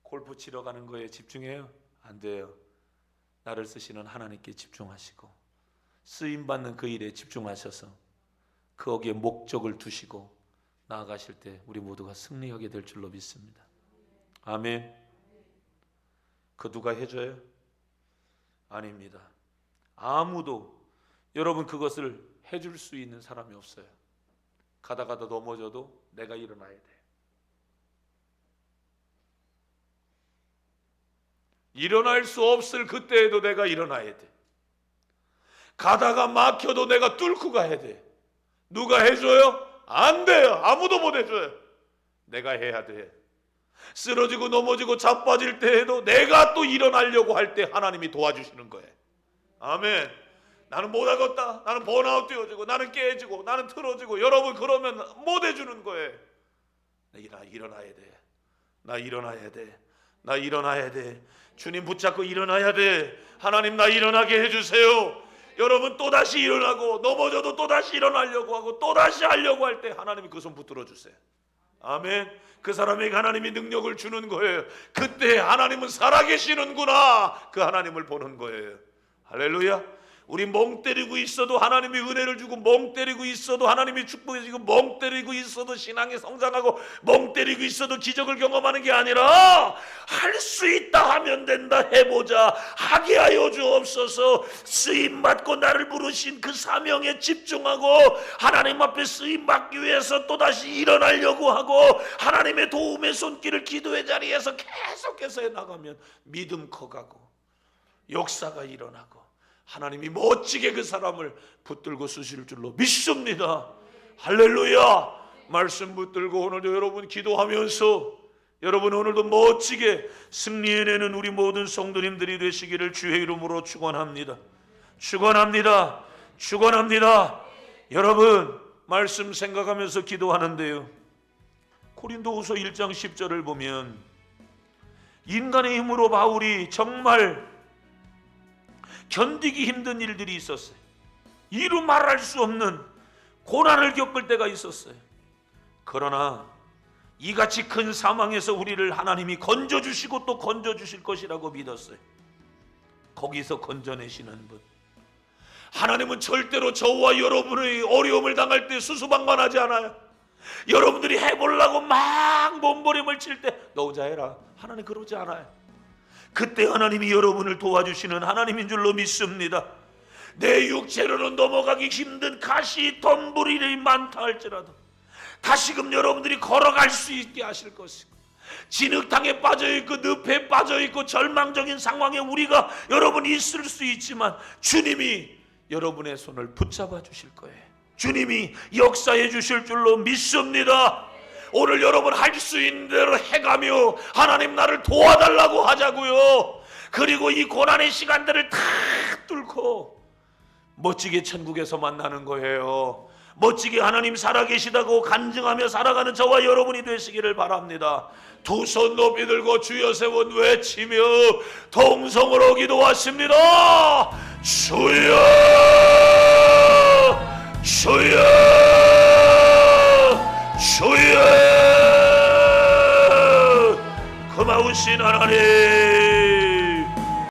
골프 치러 가는 거에 집중해요? 안 돼요. 나를 쓰시는 하나님께 집중하시고 쓰임받는 그 일에 집중하셔서 거기에 목적을 두시고 나아가실 때 우리 모두가 승리하게 될 줄로 믿습니다. 아멘. 그 누가 해줘요? 아닙니다. 아무도 여러분 그것을 해줄 수 있는 사람이 없어요. 가다 넘어져도 내가 일어나야 돼. 일어날 수 없을 그때에도 내가 일어나야 돼. 가다가 막혀도 내가 뚫고 가야 돼. 누가 해줘요? 안 돼요. 아무도 못 해줘요. 내가 해야 돼. 쓰러지고 넘어지고 자빠질 때에도 내가 또 일어나려고 할 때 하나님이 도와주시는 거예요. 아멘. 나는 못하겠다, 나는 번아웃 되어지고 나는 깨지고 나는 틀어지고, 여러분 그러면 못 해주는 거예요. 나 일어나야 돼. 나 일어나야 돼. 나 일어나야 돼. 주님 붙잡고 일어나야 돼. 하나님 나 일어나게 해주세요. 여러분 또다시 일어나고 넘어져도 또다시 일어나려고 하고 또다시 하려고 할 때 하나님이 그 손 붙들어 주세요. 아멘. 그 사람에게 하나님이 능력을 주는 거예요. 그때 하나님은 살아계시는구나, 그 하나님을 보는 거예요. 할렐루야. 우리 멍 때리고 있어도 하나님이 은혜를 주고, 멍 때리고 있어도 하나님이 축복해 주고, 멍 때리고 있어도 신앙이 성장하고, 멍 때리고 있어도 기적을 경험하는 게 아니라 할 수 있다 하면 된다, 해보자, 하게 하여 주옵소서. 쓰임받고 나를 부르신 그 사명에 집중하고 하나님 앞에 쓰임받기 위해서 또다시 일어나려고 하고 하나님의 도움의 손길을 기도의 자리에서 계속해서 해나가면 믿음 커가고 역사가 일어나고 하나님이 멋지게 그 사람을 붙들고 쓰실 줄로 믿습니다. 할렐루야. 말씀 붙들고 오늘도 여러분 기도하면서 여러분 오늘도 멋지게 승리해내는 우리 모든 성도님들이 되시기를 주의 이름으로 축원합니다. 축원합니다. 축원합니다. 여러분 말씀 생각하면서 기도하는데요, 고린도후서 1장 10절을 보면 인간의 힘으로 바울이 정말 견디기 힘든 일들이 있었어요. 이루 말할 수 없는 고난을 겪을 때가 있었어요. 그러나 이같이 큰 사망에서 우리를 하나님이 건져주시고 또 건져주실 것이라고 믿었어요. 거기서 건져내시는 분, 하나님은 절대로 저와 여러분의 어려움을 당할 때 수수방관하지 않아요. 여러분들이 해보려고 막 몸부림을 칠 때 너 혼자 해라, 하나님 그러지 않아요. 그때 하나님이 여러분을 도와주시는 하나님인 줄로 믿습니다. 내 육체로는 넘어가기 힘든 가시 덤불이 많다 할지라도 다시금 여러분들이 걸어갈 수 있게 하실 것이고, 진흙탕에 빠져있고 늪에 빠져있고 절망적인 상황에 우리가 여러분 있을 수 있지만 주님이 여러분의 손을 붙잡아 주실 거예요. 주님이 역사해 주실 줄로 믿습니다. 오늘 여러분 할 수 있는 대로 해가며 하나님 나를 도와달라고 하자고요. 그리고 이 고난의 시간들을 다 뚫고 멋지게 천국에서 만나는 거예요. 멋지게 하나님 살아계시다고 간증하며 살아가는 저와 여러분이 되시기를 바랍니다. 두 손 높이 들고 주여 세 번 외치며 동성으로 기도하십니다. 주여, 주여, 주여. 고마우신 하나님,